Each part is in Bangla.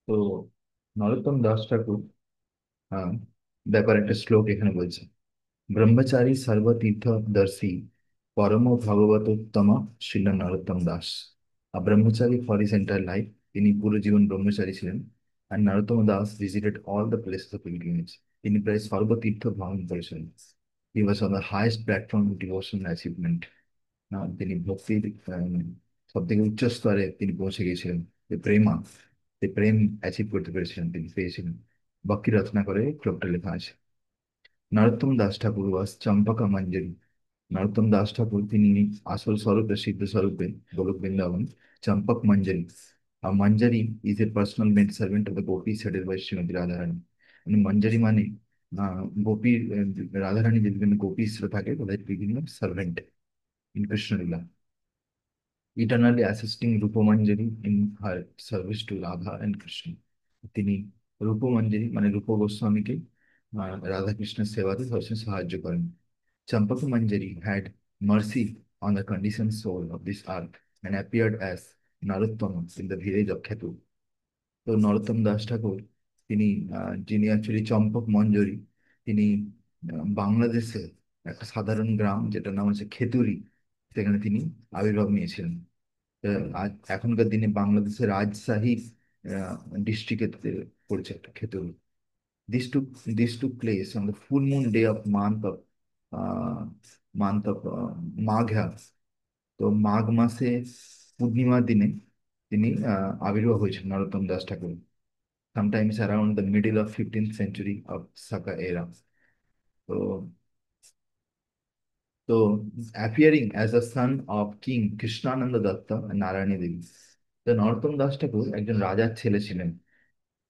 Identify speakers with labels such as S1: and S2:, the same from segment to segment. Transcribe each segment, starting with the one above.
S1: তো নরোত্তম দাস ঠাকুর আহ, ব্যাপার একটা শ্লোক এখানে বলছে। ব্রহ্মচারী সর্বতীর্থদর্শী পরম ভাগবতোত্তম ছিল নরোত্তম দাস। আর ব্রহ্মচারী ফর হিজ এন্টায়ার লাইফ, তিনি পুরো জীবন ব্রহ্মচারী ছিলেন। আর Narottam Das visited all the places of pilgrimage. তিনি প্রায় সর্বতীর্থ ভ্রমণ করেছেন। He was on the highest platform of devotion achievement. তিনি ভক্তির সব থেকে উচ্চ স্তরে তিনি পৌঁছে গিয়েছিলেন। যে প্রেমা, যে প্রেম অ্যাচিভ করতে পেরেছিলেন, তিনি পেয়েছিলেন। ভক্তি রচনা করে শ্লোকটা লেখা আছে। নরোত্তম দাস ঠাকুর ওয়াজ চম্পকা মঞ্জরি। নরোত্তম দাস ঠাকুর তিনি আসল স্বরূপে, সিদ্ধ স্বরূপে গোলক বৃন্দাবন চম্পক মঞ্জরি। আর Manjari is a personal maid servant of the gopi seated by Shrimati Radharani. মানে মঞ্জরি মানে গোপী, রাধারানী যে বিভিন্ন গোপীশ্র থাকে তাদের বিভিন্ন servant in Krishna Leela, eternally assisting Rupamanjari in her service to Radha and Krishna. তিনি রূপমঞ্জরি মানে রূপ গোস্বামীকে রাধা কৃষ্ণের সেবাতে সবসময় সাহায্য করেন। Champaka Manjari had mercy on the conditioned soul of this earth and appeared as Narottama in the village of Khetu. তো নরোত্তম দাস ঠাকুর তিনি যিনি অ্যাকচুয়ালি চম্পক মঞ্জরি, তিনি বাংলাদেশে একটা সাধারণ গ্রাম যেটার নাম হচ্ছে খেতুরি, সেখানে তিনি আবির্ভাব নিয়েছিলেন। আজ এখনকার দিনে বাংলাদেশের রাজশাহী ডিস্ট্রিক্টে পড়েছে একটা Kheturi. This took this took place on the full moon day of ah, month of Magha. তো মাঘ মাসে পূর্ণিমার দিনে তিনি আবির্ভাব হয়েছেন নরোত্তম দাস ঠাকুর, sometimes around the middle of 15th century of Saka era. তো তো appearing as a son of King Krishnananda Datta and Narayani Devi. তো নরোত্তম দাস ঠাকুর একজন রাজার ছেলে ছিলেন।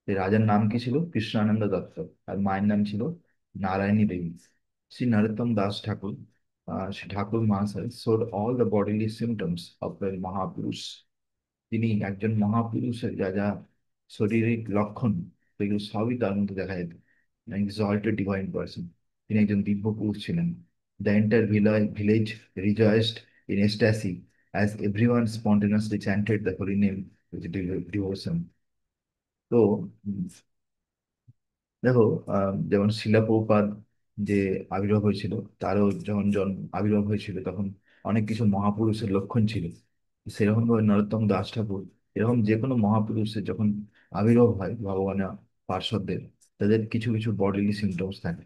S1: সেই রাজার নাম কি ছিল? কৃষ্ণানন্দ দত্ত। আর মায়ের নাম ছিল নারায়ণী দেবী। শ্রী নরোত্তম দাস ঠাকুর, শ্রী ঠাকুর মহাশয় showed all the bodily symptoms of a মহাপুরুষ। তিনি একজন মহাপুরুষের যা যা শারীরিক লক্ষণ, সেগুলো সবই তার মধ্যে দেখা যেত। এক্সল্টেড ডিভাইন পার্সন, তিনি একজন দিব্য পুরুষ ছিলেন। The entire village rejoiced in ecstasy as everyone spontaneously chanted the holy name with devotion. তো দেখো, যেমন শিলা প্রভুপাদ যে আবির্ভাব হয়েছিল, তারও যখন আবির্ভাব হয়েছিল তখন অনেক কিছু মহাপুরুষের লক্ষণ ছিল। সেরকম ভাবে নরোত্তম দাস ঠাকুর, এরকম যে কোনো মহাপুরুষের যখন আবির্ভাব হয় ভগবানের পার্শ্বদের, তাদের কিছু কিছু বডিলি সিমটমস থাকে।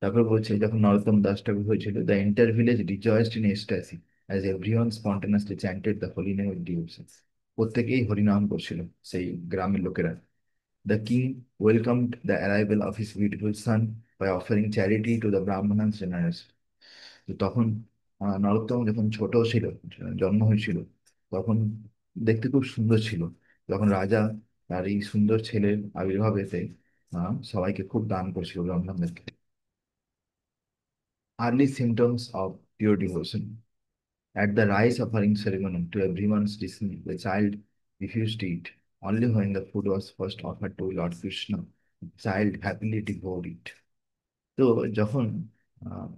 S1: তারপর বলছে যখন নরোত্তম দাস ঠাকুর হয়েছিল, the entire village rejoiced in ecstasy as everyone spontaneously chanted the holy name with devotion. প্রত্যেকেই হরিনাম করছিল সেই গ্রামের লোকেরা। The king welcomed the arrival of his beautiful son by offering charity to the Brahmanas generously. তো তখন নরোত্তম যখন ছোট ছিল, জন্ম হয়েছিল, তখন দেখতে খুব সুন্দর ছিল। যখন রাজা তার এই সুন্দর ছেলের আবির্ভাবেতে সবাইকে খুব দান করছিল, ব্রাহ্মণদেরকে। Early symptoms of pure devotion. At the rice offering ceremony, to everyone's dismay, the child refused to eat. Only when the food was first offered to Lord Krishna, the child happily devoured it. তো যখন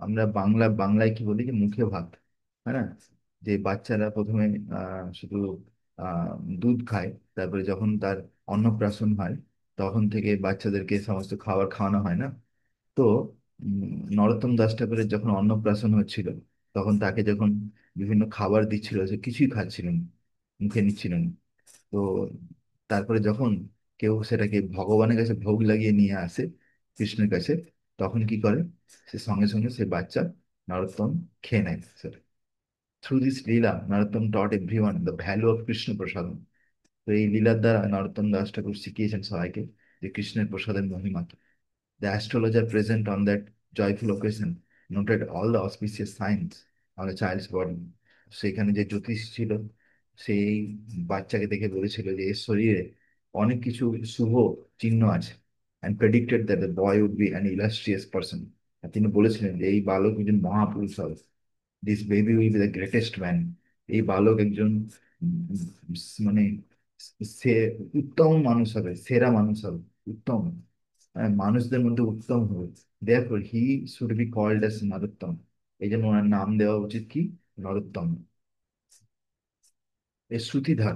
S1: আমরা বাংলায় কি বলি যে মুখে ভাত, হ্যাঁ না? যে বাচ্চারা প্রথমে শুধু আহ, দুধ খায়, তারপরে যখন তার অন্নপ্রাশন হয় তখন থেকে বাচ্চাদেরকে সমস্ত খাবার খাওয়ানো হয় না? তো নরোত্তম দাস ঠাকুরের যখন অন্নপ্রাশন হচ্ছিল, তখন তাকে যখন বিভিন্ন খাবার দিচ্ছিল, সে কিছুই খাচ্ছিলেন না, মুখে নিচ্ছিলেন না। তো তারপরে যখন কেউ সেটাকে ভগবানের কাছে ভোগ লাগিয়ে নিয়ে আসে কৃষ্ণের কাছে, তখন কি করে? সে সঙ্গে সঙ্গে সে বাচ্চা নরোত্তম খেয়ে নেয় সেটা। Through this Leela Narottam taught everyone the value of Krishna প্রসাদম। তো এই লীলার দ্বারা নরোত্তম দাস ঠাকুর শিখিয়েছেন সবাইকে যে কৃষ্ণের প্রসাদের মহিমা কি। The astrologer present on that joyful occasion noted all the auspicious signs on the child's body. সেখানে যে জ্যোতিষ ছিল, সেই বাচ্চাকে দেখে বলেছিল যে এর শরীরে অনেক কিছু শুভ চিহ্ন আছে, and predicted that the boy would be an illustrious person. আর তিনি বলেছিলেন যে এই বালক একজন মহাপুরুষ হবে। This baby will be the greatest man. এই বালক একজন মানে সে উত্তম মানুষ হবে, সেরা মানুষ হবে, উত্তম, মানুষদের মধ্যে উত্তম হবে। therefore he should be called as নরোত্তম। এই জন্য ওনার নাম দেওয়া উচিত কি? নরোত্তম। এই শ্রুতিধর,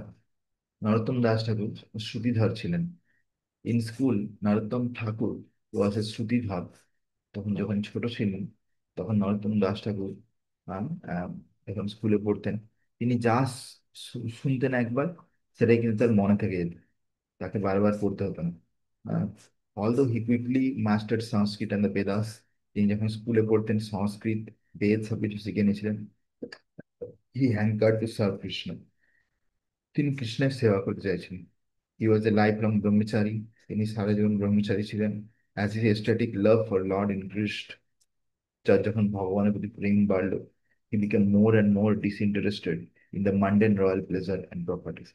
S1: নরোত্তম দাস ঠাকুর শ্রুতিধর ছিলেন। ইন স্কুল নরোত্তম ঠাকুর ওয়াজ এ শ্রুতিধর। তখন যখন ছোট ছিলেন তখন নরোত্তম দাস ঠাকুর আহ, আহ, যখন স্কুলে পড়তেন, তিনি যা শুনতেন একবার, সেটাই কিন্তু তার মনে থেকে যেত, তাকে বারবার পড়তে হতো না। Although he quickly mustard Sanskrit and the Vedas, তিনি যখন স্কুলে পড়তেন সংস্কৃত বেদ সবকিছু শিখে নিয়েছিলেন। হি হ্যাঙ্কার টু সার্ভ কৃষ্ণ, তিনি কৃষ্ণের সেবা করতে চাইছেন। হি ওয়াজ এ লাইফ লং ব্রহ্মচারী, তিনি সারা জীবন ব্রহ্মচারী ছিলেন। As his ecstatic love for Lord increased, যার যখন ভগবানের প্রতি প্রেম বাড়লো, he became more and more disinterested in the mundane royal pleasure and properties.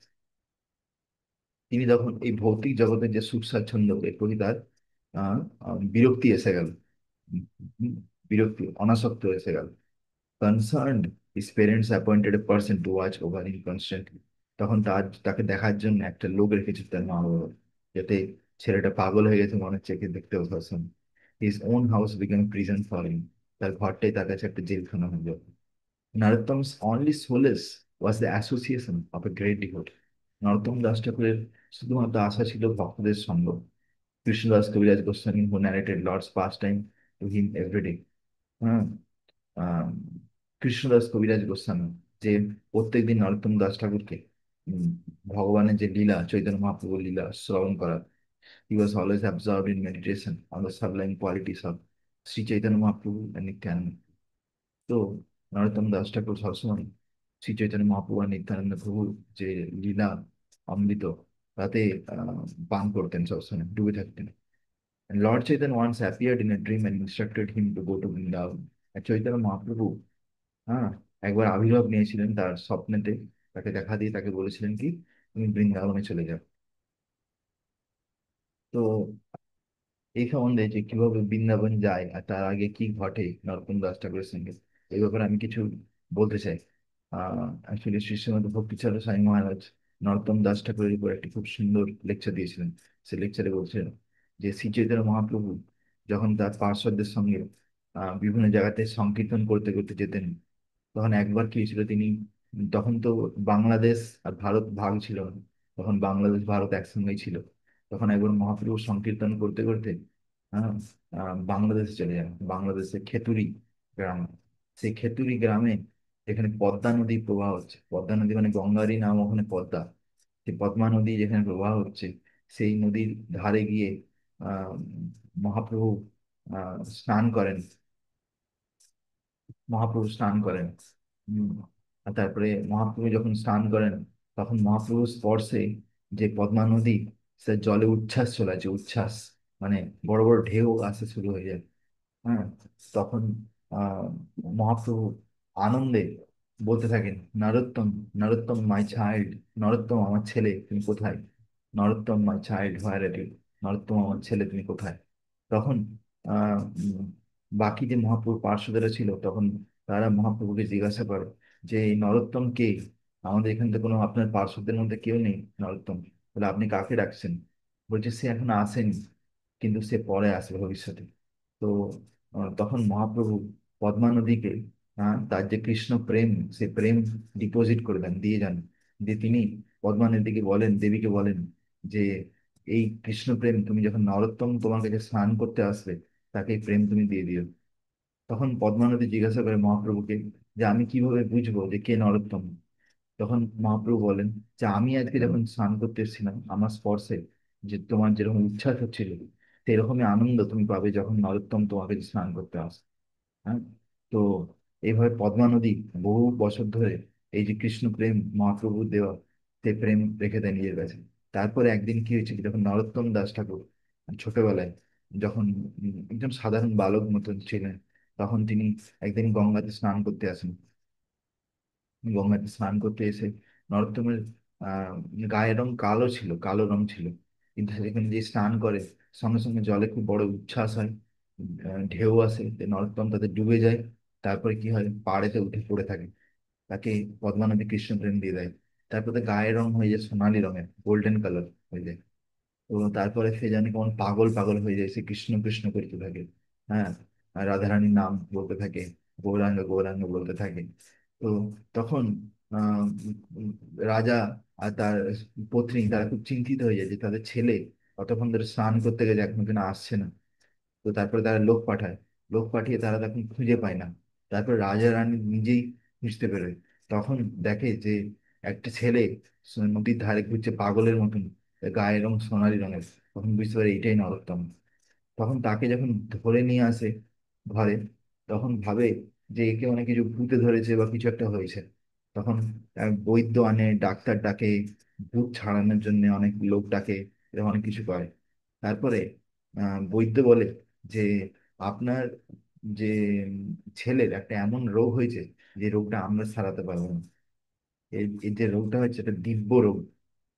S1: তিনি তখন এই ভৌতিক জগতের যে সুখ স্বাচ্ছন্দ্য এর প্রতি তার বিরক্তি এসে গেল। উম, উম, বিরক্তি, অনাসক্ত এসে গেল। Concerned, his parents appointed a person to watch over him constantly. তখন তাকে দেখার জন্য একটা লোক রেখেছে তার মা বাবা, যাতে ছেলেটা পাগল হয়ে গেছে মনে হচ্ছে, একে দেখতে পাচ্ছেন। His own house became prison for him, তার ঘরটাই তার কাছে একটা জেলখানা হয়ে যাবে। নরোত্তম's only solace was the association of a great devotee. নরোত্তম দাস ঠাকুরের শুধুমাত্র আশা ছিল ভক্তদের সঙ্গ। কৃষ্ণদাস কবিরাজ Goswami, who narrated Lord's pastime to him every day. হ্যাঁ, আহ, কৃষ্ণদাস কবিরাজ গোস্বামী, যে প্রত্যেকদিন নরোত্তম দাস ঠাকুরকে উম, ভগবানের যে লীলা, চৈতন্য মহাপ্রভুর লীলা শ্রবণ করা। He was always absorbed in meditation on the sublime qualities of Sri Chaitanya Mahaprabhu and Nityananda. তো নরোত্তম দাস ঠাকুর সবসময় শ্রী চৈতন্য মহাপ্রভু আর নিত্যানন্দ প্রভু যে লীলা অমৃত, তাতে পান করতেন, সবসময় ডুবে থাকতেন। Lord Chaitanya once appeared in a dream and instructed him to go to Vrindavan. আর চৈতন্য মহাপ্রভু, হ্যাঁ, একবার আবির্ভাব নিয়েছিলেন তার স্বপ্নেতে, তাকে দেখা দিয়ে তাকে বলেছিলেন কি, তুমি বৃন্দাবনে চলে যাও। তো এই সম্বন্ধে যে কিভাবে বৃন্দাবন যায় আর তার আগে কি ঘটে নরোত্তম দাস ঠাকুরের সঙ্গে, এই ব্যাপারে আমি কিছু বলতে চাই। অ্যাকচুয়ালি শ্রী শ্রীমদ ভক্তিচন্দ্র স্বামী মহারাজ নরোত্তম দাস ঠাকুরের উপর একটি খুব সুন্দর লেকচার দিয়েছিলেন। সে লেকচারে বলছিলেন যে শ্রী চৈতন্য মহাপ্রভু যখন তার পার্শ্বদের সঙ্গে বিভিন্ন জায়গাতে সংকীর্তন করতে করতে যেতেন, তখন একবার কি হয়েছিল, তিনি তখন তো বাংলাদেশ আর ভারত ভাগ ছিল না, তখন বাংলাদেশ ভারত একসঙ্গেই ছিল। তখন একবার মহাপ্রভু সংকীর্তন করতে করতে হ্যাঁ, বাংলাদেশে চলে যান, বাংলাদেশে খেতুরি গ্রাম। সেই খেতুরি গ্রামে যেখানে পদ্মা নদী প্রবাহ হচ্ছে, পদ্মা নদী মানে গঙ্গারই নাম ওখানে পদ্মা, সেই পদ্মা নদী যেখানে প্রবাহ হচ্ছে, সেই নদীর ধারে গিয়ে আহ মহাপ্রভু স্নান করেন, মহাপ্রভু স্নান করেন। হম, আর তারপরে মহাপ্রভু যখন স্নান করেন, তখন মহাপ্রভুর স্পর্শে যে পদ্মা নদী, সে জলে উচ্ছ্বাস চলে আছে, উচ্ছ্বাস মানে বড় বড় ঢেউ আসতে শুরু হয়ে যায়। হ্যাঁ, তখন আহ মহাপ্রভু আনন্দে বলতে থাকেন, নরোত্তম, নরোত্তম মাই চাইল্ড, নরোত্তম আমার ছেলে তুমি কোথায়, নরোত্তম my child where R you, নরোত্তম আমার ছেলে তুমি কোথায়। তখন বাকি যে মহাপ্রভু পার্শ্বদেরা ছিল, তখন তারা মহাপ্রভুকে জিজ্ঞাসা করে যে এই নরোত্তম কে, আমাদের এখানে তো কোনো আপনার পার্শ্বদের মধ্যে কেউ নেই নরোত্তম, তাহলে আপনি কাকে ডাকছেন? বলছে সে এখন আসেনি, কিন্তু সে পরে আসবে ভবিষ্যতে। তো তখন মহাপ্রভু পদ্মা নদীকে তার যে কৃষ্ণ প্রেম, সে প্রেম ডিপোজিট করে দেন, দিয়ে যান। যে তিনি পদ্মা নদীকে বলেন, দেবীকে বলেন যে এই কৃষ্ণ প্রেম তুমি যখন নরোত্তম তোমার কাছে স্নান করতে আসবে, তাকে এই প্রেম তুমি দিয়ে দিও। তখন পদ্মা নদী জিজ্ঞাসা করে মহাপ্রভুকে যে আমি কিভাবে বুঝবো যে কে নরোত্তম। তখন মহাপ্রভু বলেন যে আমি আজকে যখন স্নান করতে এসেছিলাম, আমার স্পর্শে যে তোমার যেরকম উচ্ছ্বাস হচ্ছিল, সেরকমই আনন্দ তুমি পাবে যখন নরোত্তম তোমাকে স্নান করতে আসে। হ্যাঁ, তো এইভাবে পদ্মা নদী বহু বছর ধরে এই যে কৃষ্ণ প্রেম মহাপ্রভু দেওয়া, সে প্রেম রেখে দেয় নিজের কাছে। তারপরে একদিন কি হয়েছে কি, যখন নরোত্তম দাস ঠাকুর ছোটবেলায় যখন একজন সাধারণ বালক মতন ছিলেন, তখন তিনি একদিন গঙ্গাতে স্নান করতে আসেন। গঙ্গাতে স্নান করতে এসে নরোত্তমের আহ গায়ের রং কালো ছিল, কালো রং ছিল, কিন্তু সেখানে যে স্নান করে, সঙ্গে সঙ্গে জলে খুব বড় উচ্ছ্বাস হয়, ঢেউ আসে, যে নরোত্তম তাতে ডুবে যায়। তারপরে কি হয়, পাড়েতে উঠে পড়ে থাকে, তাকে পদ্মা নদী কৃষ্ণ প্রেম দিয়ে দেয়। তারপরে গায়ের রং হয়ে যায় সোনালী রঙের, গোল্ডেন কালার হয়ে যায়। তো তারপরে সে জানি কেমন পাগল পাগল হয়ে যায়, সে কৃষ্ণ কৃষ্ণ করতে থাকে। হ্যাঁ, আর রাধারানীর নাম বলতে থাকে, গৌরাঙ্গ গৌরাঙ্গ বলতে থাকে। তো তখন উম, রাজা আর তার পত্নী তারা খুব চিন্তিত হয়ে যায় যে তাদের ছেলে কতক্ষণ ধরে স্নান করতে গেছে এখন কিনা আসছে না। তো তারপরে তারা লোক পাঠায়, লোক পাঠিয়ে তারা তখন খুঁজে পায় না। তারপর রাজা রানী নিজেই খুঁজতে বেরোয়। তখন দেখে যে একটা ছেলে নদীর ধারে ঘুরছে পাগলের মতন, তার গায়ের রং সোনালী রঙের। তখন বুঝতে পারে এটাই নরোত্তম। তখন তাকে যখন ধরে নিয়ে আসে ঘরে, তখন ভাবে যে একে অনেক কিছু ভূতে ধরেছে বা কিছু একটা হয়েছে। তখন বৈদ্য আনে, ডাক্তার ডাকে, ভূত ছাড়ানোর জন্য অনেক লোক ডাকে, এরকম অনেক কিছু করে। তারপরে বৈদ্য বলে যে আপনার যে ছেলের একটা এমন রোগ হয়েছে, যে রোগটা আমরা সারাতে পারবো না। এই যে রোগটা হচ্ছে এটা দিব্য রোগ,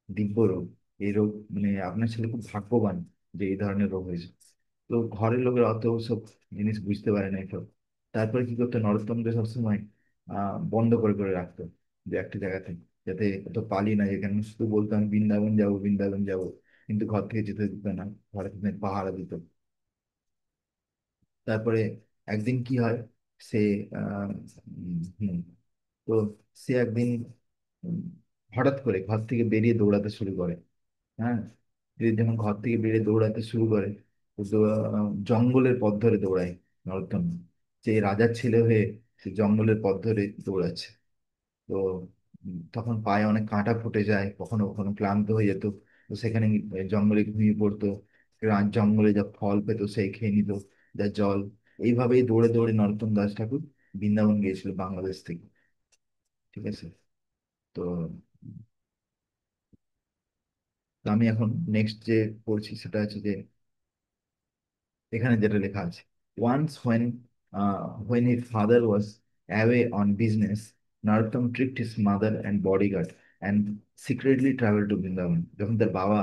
S1: দিব্য রোগ। এই রোগ মানে আপনার ছেলে খুব ভাগ্যবান যে এই ধরনের রোগ হয়েছে। তো ঘরের লোকের অত সব জিনিস বুঝতে পারে না এসব। তারপরে কি করতো, নরোত্তমকে সবসময় বন্ধ করে করে রাখতো যে একটা জায়গাতে, যাতে তো পালিয়ে না, যেখানে শুধু বলতো আমি বৃন্দাবন যাবো বৃন্দাবন যাবো, কিন্তু ঘর থেকে যেতে দিত না, ঘরে থেকে পাহারা দিত। তারপরে একদিন কি হয়, সে আহ হুম, তো সে একদিন উম, হঠাৎ করে ঘর থেকে বেরিয়ে দৌড়াতে শুরু করে। হ্যাঁ, যখন ঘর থেকে বেরিয়ে দৌড়াতে শুরু করে, তো জঙ্গলের পথ ধরে দৌড়ায় নরোত্তম। যে রাজার ছেলে হয়ে সে জঙ্গলের পথ ধরে দৌড়াচ্ছে। তো তখন পায়ে অনেক কাঁটা ফুটে যায়, কখনো কখনো ক্লান্ত হয়ে যেত। তো সেখানে জঙ্গলে ঘুমিয়ে পড়তো। জঙ্গলে যা ফল পেতো সেই খেয়ে নিত, যা জল। এইভাবেই দৌড়ে দৌড়ে নরোত্তম দাস ঠাকুর বৃন্দাবন গিয়েছিল বাংলাদেশ থেকে। ঠিক আছে। তো তো আমি এখন নেক্সট যে পড়ছি সেটা হচ্ছে যে এখানে যেটা লেখা আছে, once when his father was away on business, Narottam tricked his mother and bodyguard and secretly traveled to Vrindavan. যখন তার বাবা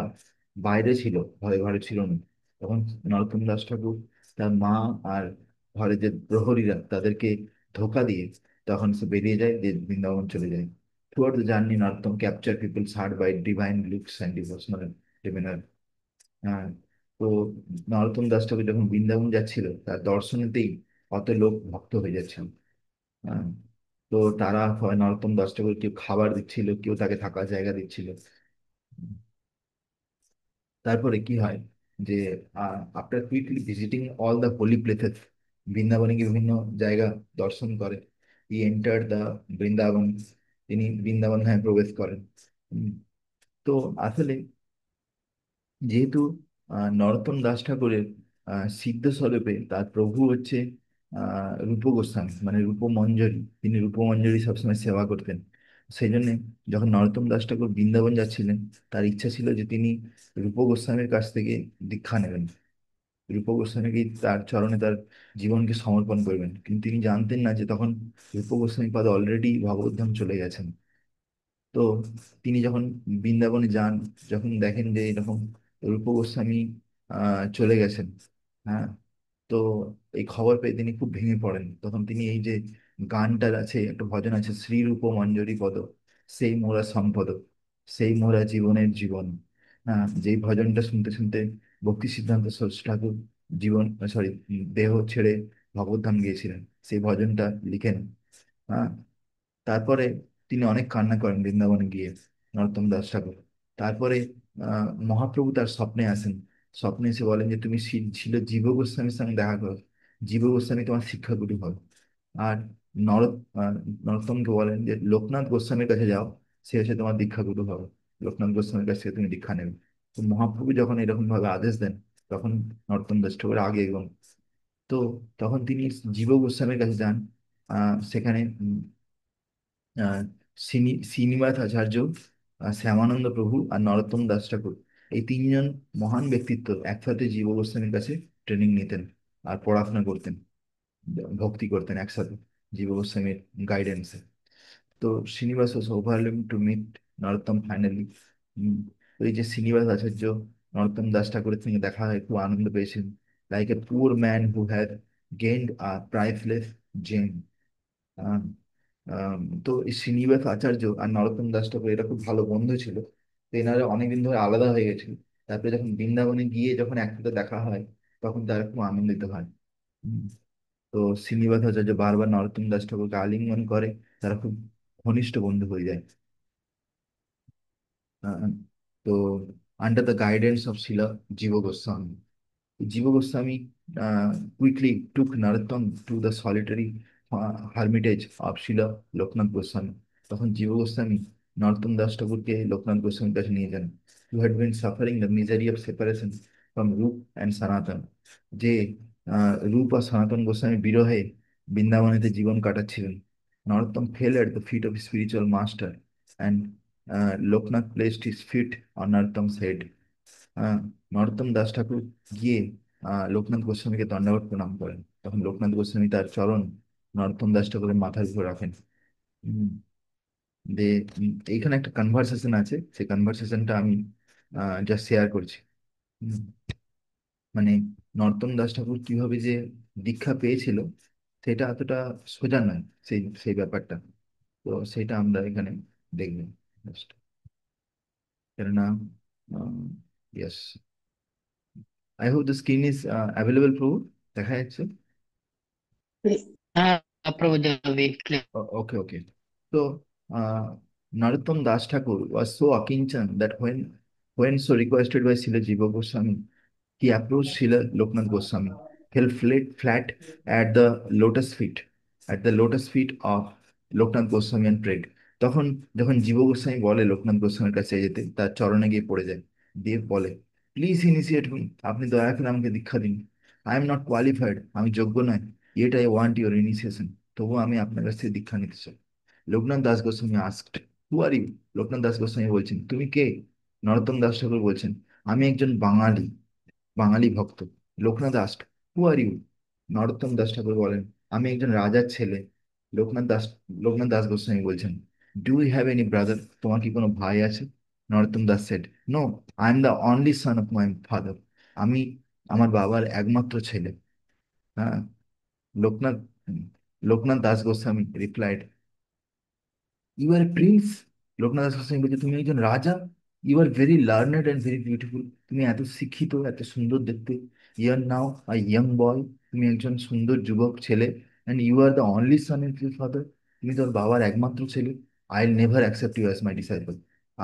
S1: বাইরে ছিল, ঘরে ঘরে ছিল না, তখন নরোত্তম দাস ঠাকুর তার মা আর ঘরে যে প্রহরীরা তাদেরকে ধোকা দিয়ে তখন সে বেরিয়ে যায়, যে বৃন্দাবন চলে যায়। Throughout the journey, Narottam captured people's heart by divine looks and devotional demeanor. হ্যাঁ। তো নরোত্তম দাস ঠাকুর যখন বৃন্দাবন যাচ্ছিল, তার দর্শনেতেই কত লোক ভক্ত হয়ে যাচ্ছিল। হ্যাঁ। তো তারা হয় নরোত্তম দাস ঠাকুর, কেউ খাবার দিচ্ছিল, কেউ তাকে থাকার জায়গা দিচ্ছিল। তারপরে কি হয় যে after quickly visiting all the Holi places, বৃন্দাবনে গিয়ে বিভিন্ন জায়গা দর্শন করে, হি এন্টার দ্য বৃন্দাবন, তিনি বৃন্দাবন ধামে প্রবেশ করেন। উম, তো আসলে যেহেতু নরোত্তম দাস ঠাকুরের সিদ্ধ স্বরূপে তার প্রভু হচ্ছে রূপ গোস্বামী, মানে রূপমঞ্জরি, তিনি রূপমঞ্জরি সবসময় সেবা করতেন। সেই জন্য যখন নরোত্তম দাস ঠাকুর বৃন্দাবন যাচ্ছিলেন, তার ইচ্ছা ছিল যে তিনি রূপ গোস্বামীর কাছ থেকে দীক্ষা নেবেন, রূপ গোস্বামীকে তার চরণে তার জীবনকে সমর্পণ করবেন। কিন্তু তিনি জানতেন না যে তখন রূপ গোস্বামী পাদ অলরেডি ভগবদ্ধাম চলে গেছেন। তো তিনি যখন বৃন্দাবনে যান, যখন দেখেন যে এরকম রূপ গোস্বামী চলে গেছেন, হ্যাঁ, তো এই খবর পেয়ে তিনি খুব ভেঙে পড়েন। তখন তিনি এই যে গানটার আছে, একটা ভজন আছে, শ্রীরূপ মঞ্জরি পদ, সেই মোরা সম্পদ, সেই মোরা জীবনের জীবন। হ্যাঁ, যেই ভজনটা শুনতে শুনতে ভক্তি সিদ্ধান্ত সরস্বতী ঠাকুর জীবন, সরি, দেহ ছেড়ে ভগবদ্ধাম গিয়েছিলেন, সেই ভজনটা লিখেন। হ্যাঁ। তারপরে তিনি অনেক কান্না করেন বৃন্দাবনে গিয়ে, নরোত্তম দাস ঠাকুর। তারপরে মহাপ্রভু তার স্বপ্নে আসেন। স্বপ্নে এসে বলেন যে তুমি ছিল জীব গোস্বামীর সঙ্গে দেখা করো, জীব গোস্বামী তোমার শিক্ষাগুরু হবে। আর নর আহ, নরোত্তমকে বলেন যে লোকনাথ গোস্বামীর কাছে যাও, সে হচ্ছে তোমার দীক্ষাগুরু হবে, লোকনাথ গোস্বামীর কাছ থেকে তুমি দীক্ষা নেবে। তো মহাপ্রভু যখন এরকম ভাবে আদেশ দেন, তখন নরোত্তম দাস ঠাকুর আগে এবং তো তখন তিনি জীব গোস্বামীর কাছে যান। সেখানে আহ, শ্রীনিবাস আচার্য, শ্যামানন্দ প্রভু আর নরোত্তম দাস ঠাকুর, এই তিনজন মহান ব্যক্তিত্ব একসাথে জীব গোস্বামীর কাছে ট্রেনিং নিতেন আর পড়াশোনা করতেন, ভক্তি করতেন একসাথে জীব গোস্বামীর গাইডেন্সে। তো Srinivas was overwhelmed to meet Narottam finally. তো এই যে শ্রীনিবাস আচার্য নরোত্তম দাস ঠাকুরের সঙ্গে দেখা হয়, খুব আনন্দ পেয়েছেন, like a poor man who had gained a priceless gem. Um, তো এই শ্রীনিবাস আচার্য আর নরোত্তম দাস ঠাকুর এরা খুব ভালো বন্ধু ছিল। তো এনারা অনেকদিন ধরে আলাদা হয়ে গেছিল। তারপরে যখন বৃন্দাবনে গিয়ে যখন একসাথে দেখা হয়, তখন তারা খুব আনন্দিত হয়। উম, তো শ্রীনিবাস আচার্য বারবার নরোত্তম দাস ঠাকুরকে আলিঙ্গন করে, তারা খুব ঘনিষ্ঠ বন্ধু হয়ে যায়। আহ, তো under the guidance of Srila Jiva Goswami. Jiva Goswami quickly took Narottam to the solitary hermitage of Srila Loknath Goswami. তখন জীব গোস্বামী নরোত্তম দাস ঠাকুরকে লোকনাথ গোস্বামীর কাছে নিয়ে যান, who had been suffering the misery of separation from রূপ and সনাতন। যে রূপ আর সনাতন গোস্বামী বিরহে বৃন্দাবনেতে জীবন কাটাচ্ছিলেন। নরোত্তম fell at the feet of his spiritual master, and Loknath placed his feet on Narottam's head. আহ, নরোত্তম দাস ঠাকুর গিয়ে লোকনাথ গোস্বামীকে দণ্ডাবত প্রণাম করেন। তখন লোকনাথ গোস্বামী তার চরণ নরোত্তম দাস ঠাকুরের মাথার উপর রাখেন। উম, দে এইখানে একটা কনভারসেশন আছে, সেই কনভারসেশনটা আমি জাস্ট শেয়ার করছি। উম, মানে নরোত্তম দাস ঠাকুর কিভাবে যে দীক্ষা পেয়েছিল সেটা এতটা সোজা নয়, সেই সেই ব্যাপারটা। তো সেটা আমরা এখানে দেখবো জাস্ট, কেননা yes, I hope the screen is available প্রভু, দেখা যাচ্ছে?
S2: हाँ प्रभु जी अभी clear।
S1: Okay, okay. So, Narottam Das Thakur was so akinchan that when so requested by Srila Jiva Goswami, he approached Srila Loknath Goswami, fell flat at the lotus feet, of Loknath Goswami and prayed. তখন যখন জীব গোস্বামী বলে লোকনাথ গোস্বামীর কাছে যেতে, তার চরণে গিয়ে পড়ে যায়। দেব বলে, প্লিজ ইনিশিয়েট মি, আপনি দয়া করে আমাকে দীক্ষা দিন। আই এম নট কোয়ালিফাইড, আমি যোগ্য নয়, yet I want your initiation, তবু আমি আপনার কাছ থেকে দীক্ষা নিতে চাই। Lokenath Das Goswami asked, who are you? Lokenath Das Goswami বলছেন, তুমি কে? নরোত্তম দাস ঠাকুর বলছেন, আমি একজন বাঙালি, ভক্ত। Loknath asked, who are you? Narottam Das Thakur বলেন, আমি একজন রাজার ছেলে। লোকনাথ দাস লোকনাথ দাস গোস্বামী বলছেন, do you have any brother? তোমার কি কোনো ভাই আছে? Narottam Das said, no, I am the only son of my father. আমি আমার বাবার একমাত্র ছেলে। হ্যাঁ, Loknath Loknath Das Goswami replied, you are prince. Loknath Das Goswami বলছে, তুমি একজন রাজা। You are very learned and very beautiful, তুমি এত শিক্ষিত, এত সুন্দর দেখতে। You R now a young বয়, তুমি একজন সুন্দর যুবক ছেলে। And you are the only son of your father, তুমি তোর বাবার একমাত্র ছেলে। I will never accept you as my disciple,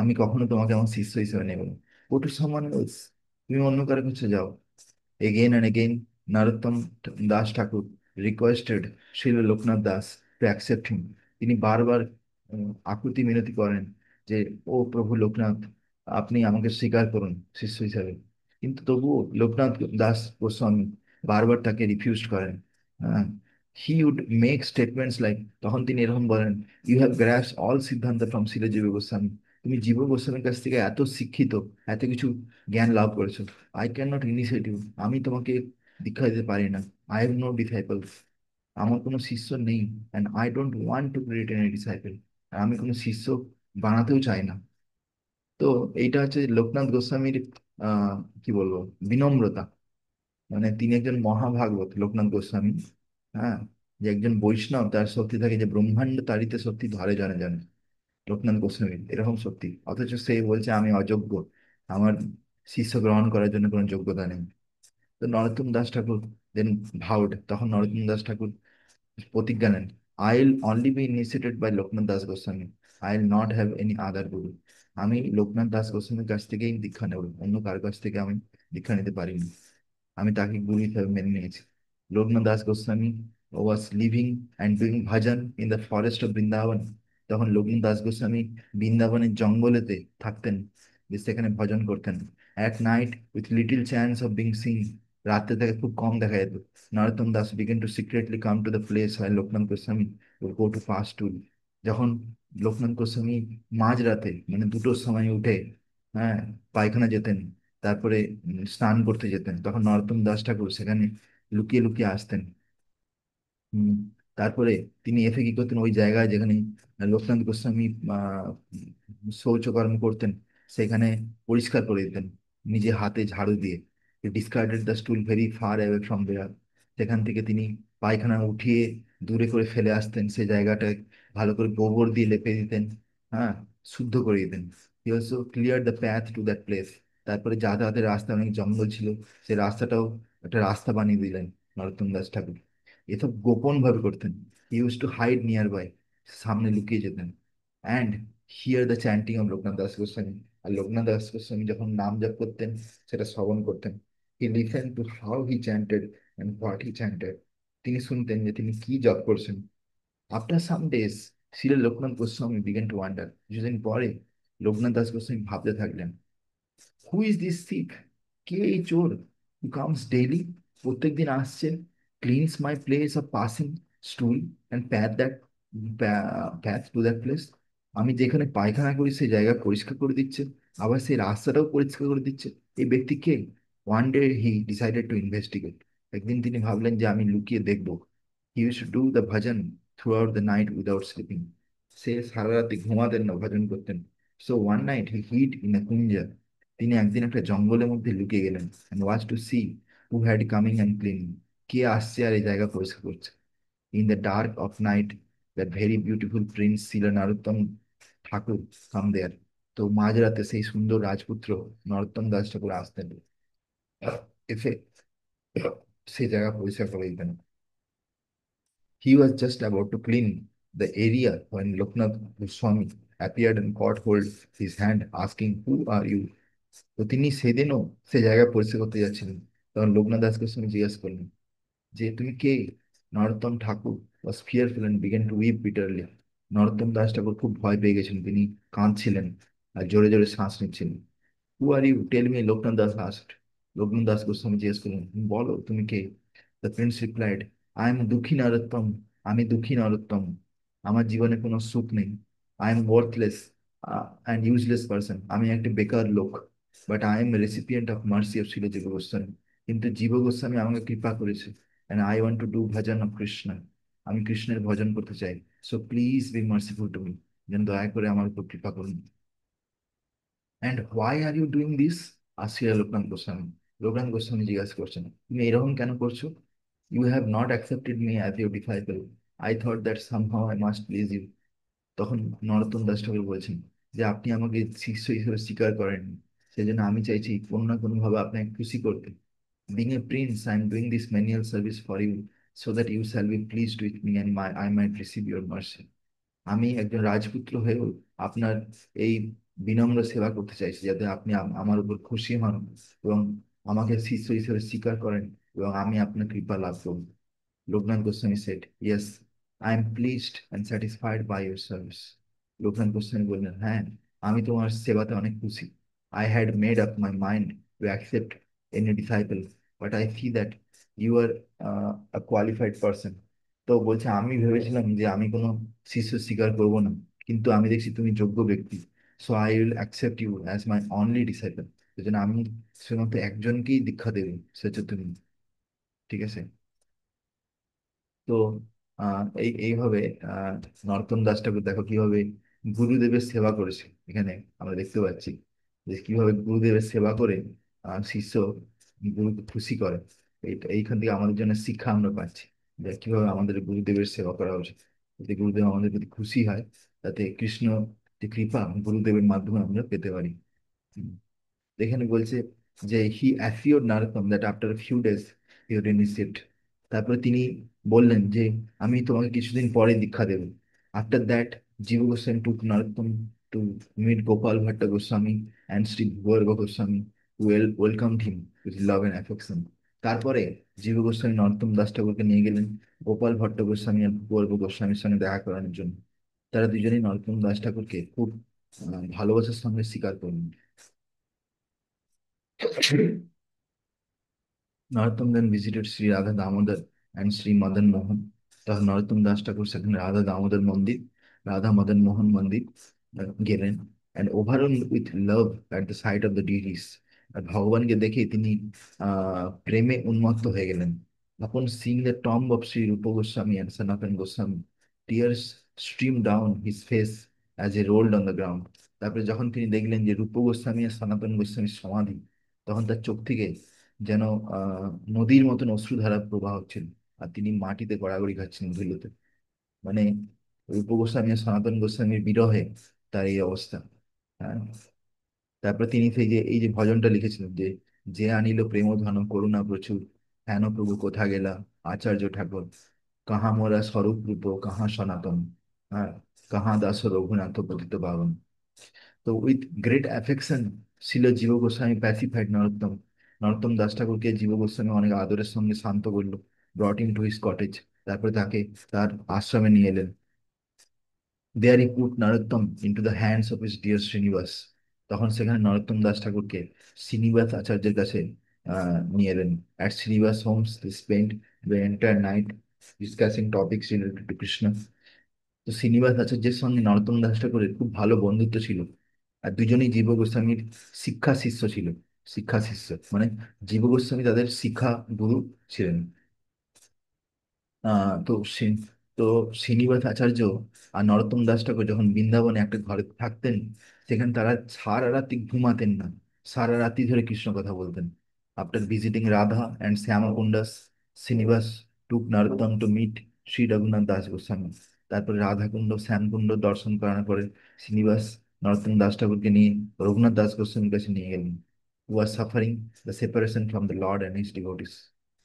S1: আমি কখনো তোমাকে আমার শিষ্য হিসেবে নেব না। গো টু সামওয়ান এলস, তুমি অন্য কারো কাছে যাও। Again and again, Narottam Das Thakur requested Srila Loknath Das to accept him. তিনি বারবার আকুতি মিনতি করেন যে, ও প্রভু লোকনাথ, আপনি আমাকে স্বীকার করুন শিষ্য হিসাবে। কিন্তু তবুও লোকনাথ দাস গোস্বামী বারবার তাকে রিফিউজ করেন। He would make statements like, তখন তিনি এরকম বলেন, you have grasp all siddhanta from Srila Jiva Goswami, তুমি জীব গোস্বামীর কাছ থেকে এত শিক্ষিত, এত কিছু জ্ঞান লাভ করেছো। I cannot initiate you, আমি তোমাকে দীক্ষা দিতে পারি না। আই হ্যাভ নো ডিসাইপলস, আমার কোনো শিষ্য নেই। And I don't want to create any disciple, আমি কোনো শিষ্য বানাতেও চাই না। তো এইটা হচ্ছে লোকনাথ গোস্বামীর আহ কি বলবো, বিনম্রতা। মানে তিনি একজন মহাভাগবত লোকনাথ গোস্বামী। হ্যাঁ, যে একজন বৈষ্ণব, তার শক্তি থাকে যে ব্রহ্মাণ্ড তারিতে শক্তি ধরে জানে জানে। লোকনাথ গোস্বামী এরকম শক্তি, অথচ সে বলছে আমি অযোগ্য, আমার শিষ্য গ্রহণ করার জন্য কোনো যোগ্যতা নেই। তো নরোত্তম দাস ঠাকুর দেন ভাউড, তখন নরোত্তম দাস ঠাকুর প্রতিজ্ঞা নেন, I will only be initiated by Lokenath Das Goswami, I will not have any other guru. আমি লোকনাথ দাস গোস্বামীর কাছ থেকেই দীক্ষা নেব, অন্য কারোর কাছ থেকে আমি দীক্ষা নিতে পারিনি। আমি তাকে গুরু হিসেবে মেনে নিয়েছি। Loknath Das Goswami was living and doing bhajan in the forest of Vrindavan. তখন লোকনাথ দাস গোস্বামী বৃন্দাবনের জঙ্গলেতে থাকতেন, যে সেখানে ভজন করতেন। At night with little chance of being seen, রাত্রে তাকে খুব কম দেখা যেত। Narottam Das began to secretly come to the place হয় Lokanath Goswami go to pass stool. যখন লোকনাথ গোস্বামী মাঝরাতে মানে দুটোর সময় উঠে, হ্যাঁ, পায়খানা যেতেন, তারপরে স্নান করতে যেতেন, তখন নরোত্তম দাস ঠাকুর সেখানে লুকিয়ে লুকিয়ে আসতেন। হম, তারপরে তিনি এসে কি করতেন, ওই জায়গায় যেখানে লোকনাথ গোস্বামী শৌচকর্ম করতেন সেখানে পরিষ্কার করে দিতেন নিজে হাতে ঝাড়ু দিয়ে। Discarded the stool very far away from there, সেখান থেকে তিনি পায়খানা উঠিয়ে দূরে করে ফেলে আসতেন, সেই জায়গাটায় ভালো করে গোবর দিয়ে লেপে দিতেন। হ্যাঁ, শুদ্ধ করে দিতেন। He also clear the path to that place. তারপরে যাতায়াতের রাস্তা, অনেক জঙ্গল ছিল, সেই রাস্তাটাও একটা রাস্তা বানিয়ে দিলেন নরোত্তম দাস ঠাকুর। এসব গোপন ভাবে করতেন। He use to hide nearby, সামনে লুকিয়ে যেতেন, and hear the chanting of Lokanath Das Goswami. আর লোকনাথ দাস গোস্বামী যখন নাম জপ করতেন সেটা শ্রবণ করতেন। He listen to how he chanted and what he chanted. তিনি শুনতেন যে তিনি কি জপ করছেন। After some days Shri Lokanath Goswami began to wonder. কিছুদিন পরে লোকনাথ দাস গোস্বামী ভাবতে থাকলেন, হু ইজ দিস thief? কে এই চোর হু কামস ডেইলি, প্রত্যেকদিন আসছে, cleans my place of passing stool and path to that place. আমি যেখানে পায়খানা করি সেই জায়গা পরিষ্কার করে দিচ্ছে, আবার সেই রাস্তাটাও পরিষ্কার করে দিচ্ছে। এই ব্যক্তি কে? One day he decided to investigate. একদিন তিনি ভাবলেন যে আমি লুকিয়ে দেখবো। He use to do the bhajan throughout the night without sleeping. সে সারা রাতে ঘুমাতেন না, ভজন করতেন। So one night he hid in a kunja. তিনি একদিন একটা জঙ্গলের মধ্যে লুকিয়ে গেলেন and watch to see who had coming and cleaning. কে আসছে আর এই জায়গা পরিষ্কার করছে। In the dark of night that very beautiful Prince ছিল নরোত্তম ঠাকুর কাম দেয়ার। তো মাঝরাতে সেই সুন্দর রাজপুত্র নরোত্তম দাস ঠাকুর আসতেন, এসে সেই জায়গা পরিষ্কার করে দিতেন। He was just about to clean the area when Loknath Goswami appeared and caught hold his hand, asking, "Who are you?" তো তিনি সেদিনও সে জায়গায় পরিষ্কার করতে যাচ্ছিলেন। তখন লোকনাথ দাস গোস্বামী জিজ্ঞাসা করলেন যে তুমি কে? নরোত্তম ঠাকুর was fearful and began to weep bitterly. নরোত্তম দাস ঠাকুর খুব ভয় পেয়ে গেছেন, তিনি কাঁদছিলেন আর জোরে জোরে শ্বাস নিচ্ছিলেন। Who are you tell me, Lokanath Das asked. Lokanath Das Goswami জিজ্ঞেস করলেন, বলো তুমি কে? The prince replied, I am Dukhi Narottam. আমি দুঃখী নরোত্তম। আমার জীবনে কোনো সুখ নেই। I am worthless and useless person. আমি একটা বেকার লোক। But I am recipient of mercy of Shrila Jiva Goswami. কিন্তু জীব গোস্বামী আমাকে কৃপা করেছে। And I want to do bhajan of Krishna. আমি কৃষ্ণের ভজন করতে চাই। So please be merciful to me. যেন দয়া করে আমার উপর কৃপা করুন। And why are you doing this? আসিয়া লোকনাথ গোস্বামী। লোকনাথ গোস্বামী জিজ্ঞাসা করছেন, তুমি এরকম কেন করছো? You have not accepted me as your disciple. I thought that somehow I must please you. তখন নরোত্তম দাস ঠাকুর বলছেন যে আপনি আমাকে শিষ্য হিসেবে স্বীকার করেননি, সেই জন্য আমি চাইছি কোনো না কোনো ভাবে আপনাকে খুশি করতে। Being a prince, I am doing this manual service for you so that you shall be pleased with me and I might receive your mercy. আমি একজন রাজপুত্র হয়েও আপনার এই বিনম্র সেবা করতে চাইছি, যাতে আপনি আমার উপর খুশি হন এবং আমাকে শিষ্য হিসেবে স্বীকার করেন এবং আমি আপনার কৃপা লাভ করব। Lokenath Goswami said, yes, I am pleased and satisfied by your service. Lokenath Goswami বললেন, হ্যাঁ, আমি তোমার সেবাতে অনেক খুশি। I had made up my mind to accept any disciple, but I see that you are a qualified person. তো বলছে আমি ভেবেছিলাম যে আমি কোনো শিষ্য স্বীকার করবো না, কিন্তু আমি দেখছি তুমি যোগ্য ব্যক্তি। So I will accept you as my only disciple. সেজন্য আমি শুধুমাত্র একজনকেই দীক্ষা দেবো, সে হচ্ছে তুমি। ঠিক আছে? তো এইভাবে আহ নরোত্তম দাস ঠাকুর দেখো কিভাবে গুরুদেবের সেবা করেছে। এখানে আমরা দেখতে পাচ্ছি যে কিভাবে গুরুদেবের সেবা করে শিষ্য গুরুকে খুশি করে। এইখান থেকে আমাদের জন্য শিক্ষা আমরা পাচ্ছি যে কিভাবে আমাদের গুরুদেবের সেবা করা উচিত, যাতে গুরুদেব আমাদের প্রতি খুশি হয়, যাতে কৃষ্ণ যে কৃপা গুরুদেবের মাধ্যমে আমরা পেতে পারি। এখানে বলছে যে he assure Narottam that after few days he would initiate. তারপরে তিনি বললেন যে আমি তোমাকে কিছুদিন পরে দীক্ষা দেব। After that Jiva Goswami took Narottam to meet Gopal Bhatta Goswami and Shri Bhugarbha Goswami welcome him with love and affection. তারপরে জীব গোস্বামী নরোত্তম দাস ঠাকুরকে নিয়ে গেলেন গোপাল ভট্ট গোস্বামী আর ভূগর্ভ গোস্বামীর সঙ্গে দেখা করানোর জন্য। তারা দুজনেই নরোত্তম দাস ঠাকুরকে খুব ভালোবাসার সঙ্গে স্বীকার করলেন। নরোত্তম then visited Sri Radha Damodar and Sri Madan Mohan. তখন নরোত্তম দাস ঠাকুর সেখানে রাধা দামোদর মন্দির, রাধা মদন মোহন মন্দির গেলেন। and overwhelmed with love at the sight of the deities. আর ভগবানকে দেখে তিনি প্রেমে উন্মত্ত হয়ে গেলেন। Upon seeing the tomb of Sri Rupa Goswami and Sanatan Goswami, tears streamed down his face as he rolled on the ground. তারপরে যখন তিনি দেখলেন যে রূপ গোস্বামী আর সনাতন গোস্বামীর সমাধি, তখন তার চোখ থেকে যেন আহ নদীর মতন অশ্রুধারা প্রবাহ হচ্ছিল। আর তিনি মাটিতে গড়াগড়ি খাচ্ছেন ধুলোতে। মানে রূপ গোস্বামী আর সনাতন গোস্বামীর বিরহে তার এই অবস্থা। হ্যাঁ। তারপরে তিনি সেই যে এই যে ভজনটা লিখেছিলেন যে যে আনিল প্রেম ধন করুণা প্রচুর, হেন প্রভু কোথা গেলা আচার্য ঠাকুর, কাহা মোরা স্বরূপ রূপ কাহা সনাতন, হ্যাঁ, কাহা দাস রঘুনাথ পতিত পাবন। তো উইথ গ্রেট অ্যাফেকশন ছিল জীব গোস্বামী প্যাসিফাইড নরোত্তম। নরোত্তম দাস ঠাকুরকে জীব গোস্বামী অনেক আদরের সঙ্গে শান্ত করলো, ব্রট ইম টু হিস কটেজ। তারপরে তাকে তার আশ্রমে নিয়ে এলেন। There he put Narottam into the hands of his dear Srinivas. তখন সেখানে নরোত্তম দাস ঠাকুরকে শ্রীনিবাস আচার্যের কাছে নিয়ে এলেন। At Srinivas homes they spent the entire night discussing topics related to Krishna. তো শ্রীনিবাস আচার্যের সঙ্গে নরোত্তম দাস ঠাকুরের খুব ভালো বন্ধুত্ব ছিল। আর দুজনেই জীব গোস্বামীর শিক্ষা শিষ্য ছিল। শিক্ষা শিষ্য মানে জীব গোস্বামী তাদের শিক্ষা গুরু ছিলেন। তো তো শ্রীনিবাস আচার্য আর নরোত্তম দাস ঠাকুর যখন বৃন্দাবনে একটা ঘরে থাকতেন, সেখানে তারা সারা রাতি ঘুমাতেন না, সারা রাতি ধরে কৃষ্ণ কথা বলতেন। After visiting Radha and Shyamakundas, Srinivas took Narottam to meet Shri Raghunath Das Goswami. তারপরে রাধাকুণ্ড শ্যামকুণ্ড দর্শন করানোর পরে শ্রীনিবাস নরোত্তম দাস ঠাকুরকে নিয়ে রঘুনাথ দাস গোস্বামীর কাছে নিয়ে গেলেন, who are suffering the separation from the lord and his devotees.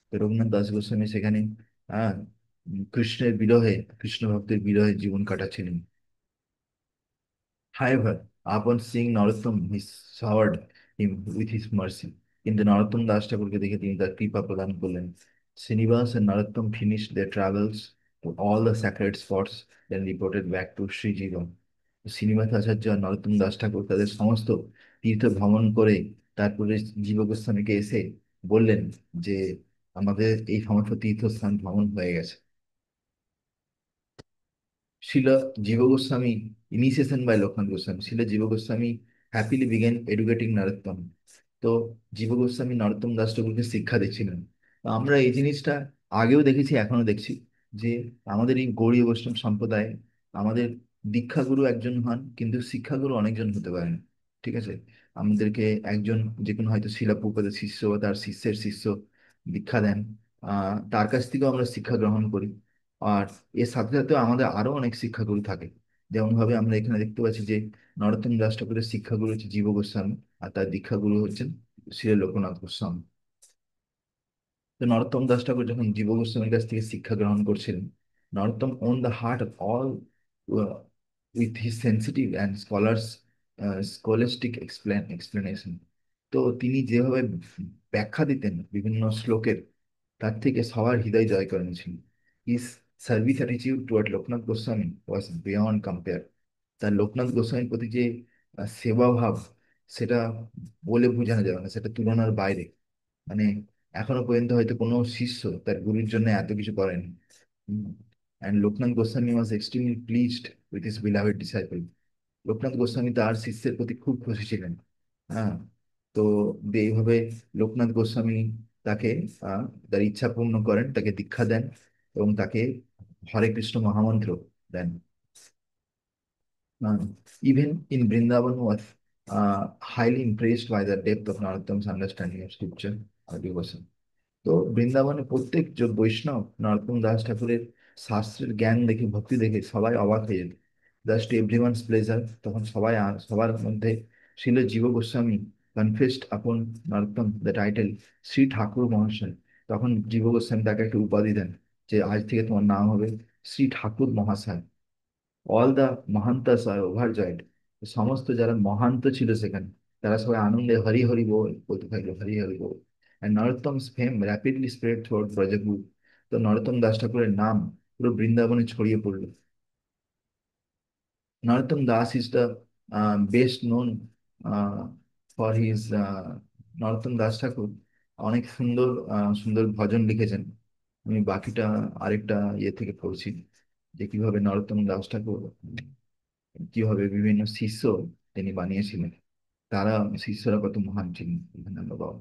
S1: তো রঘুনাথ দাস গোস্বামী সেখানে হ্যাঁ কৃষ্ণের বিরহে, কৃষ্ণ ভক্তের বিরহে জীবন কাটাচ্ছিলেন। However, upon seeing Narottam, he showered him with his mercy. কিন্তু নরোত্তম দাস ঠাকুরকে দেখে তিনি তার কৃপা প্রদান করলেন। Srinivas and Narottam finished their travels to all the sacred spots, then reported back to Srijivam. Srinivas আচার্য আর নরোত্তম দাস ঠাকুর তাদের সমস্ত তীর্থ ভ্রমণ করে তারপরে জীব গোস্বামীকে এসে বললেন যে আমাদের এই সমস্ত তীর্থস্থান ভ্রমণ হয়ে গেছে। Srila Jiva Goswami, initiation by Loknath Goswami. Srila Jiva Goswami happily began educating Narottam. তো জীব গোস্বামী নরোত্তম দাস ঠাকুরকে শিক্ষা দিচ্ছিলেন। তো আমরা এই জিনিসটা আগেও দেখেছি, এখনো দেখছি, যে আমাদের এই গৌড়ীয় বৈষ্ণব সম্প্রদায়ে আমাদের দীক্ষাগুরু একজন হন, কিন্তু শিক্ষাগুরু অনেকজন হতে পারেন। ঠিক আছে, আমাদেরকে একজন যে কোনো হয়তো শিলা প্রভুপাদের শিষ্য বা তার শিষ্যের শিষ্য দীক্ষা দেন, তার কাছ থেকেও আমরা শিক্ষা গ্রহণ করি। আর এর সাথে সাথে আমাদের আরো অনেক শিক্ষাগুরু থাকে। যেমন ভাবে আমরা এখানে দেখতে পাচ্ছি যে নরোত্তম দাস ঠাকুরের শিক্ষাগুরু হচ্ছে জীব গোস্বামী, আর তার দীক্ষাগুরু হচ্ছেন শ্রী লোকনাথ গোস্বামী। তো নরোত্তম দাস ঠাকুর যখন জীব গোস্বামীর কাছ থেকে শিক্ষা গ্রহণ করছিলেন, Narottam won the heart of all with his sensitive and scholastic explanation. তো তিনি যেভাবে ব্যাখ্যা দিতেন বিভিন্ন শ্লোকের, তার থেকে সবার হৃদয় জয় করে নিয়েছিলেন। His service attitude toward Lokanath Goswami was beyond compare. তার লোকনাথ গোস্বামীর প্রতি যে সেবা ভাব, সেটা বলে বোঝানো যাবে না, সেটা তুলনার বাইরে। মানে এখনো পর্যন্ত হয়তো কোনো শিষ্য তার গুরুর জন্য এত কিছু করেনি। And Loknath Goswami was extremely pleased with his beloved disciple. Loknath Goswami তার শিষ্যের প্রতি খুব খুশি ছিলেন। হ্যাঁ, তো এইভাবে লোকনাথ গোস্বামী তাকে আহ, তার ইচ্ছা পূর্ণ করেন, তাকে দীক্ষা দেন এবং তাকে হরে কৃষ্ণ মহামন্ত্র দেন। Even in Vrindavan was highly impressed by the depth of Narottam's understanding of scripture or devotion. তো বৃন্দাবনে প্রত্যেক যে বৈষ্ণব নরোত্তম দাস ঠাকুরের শাস্ত্রের জ্ঞান দেখে, ভক্তি দেখে সবাই অবাক হয়ে যেত। জাস্ট এভরিওয়ানস প্লেজার, তখন সবাই সবার মধ্যে ছিল জীব গোস্বামী কনফেসড আপন নরোত্তম দ্য টাইটেল শ্রী ঠাকুর মহাশয়। তখন জীব গোস্বামী তাকে একটা উপাধি দেন যে আজ থেকে তোমার নাম হবে Shri Thakur Mahashay. All the mahantas are overjoyed. সমস্ত যারা মহান্ত ছিল সেখানে, তারা সবাই আনন্দে হরি হরি বল বলতে থাকলো, হরি হরি বল। And Narottam's fame rapidly spread throughout Brajbhu. তো নরোত্তম দাস ঠাকুরের নাম পুরো বৃন্দাবনে ছড়িয়ে পড়লো। Narottam Das is the best known for his Narottam Das Thakur অনেক সুন্দর সুন্দর ভজন লিখেছেন। আমি বাকিটা আরেকটা ইয়ে থেকে পড়ছি, যে কিভাবে নরোত্তম দাস ঠাকুর কিভাবে বিভিন্ন শিষ্য তিনি বানিয়েছিলেন, তারা শিষ্যরা কত মহান ছিলেন এখানে আমরা পাবো।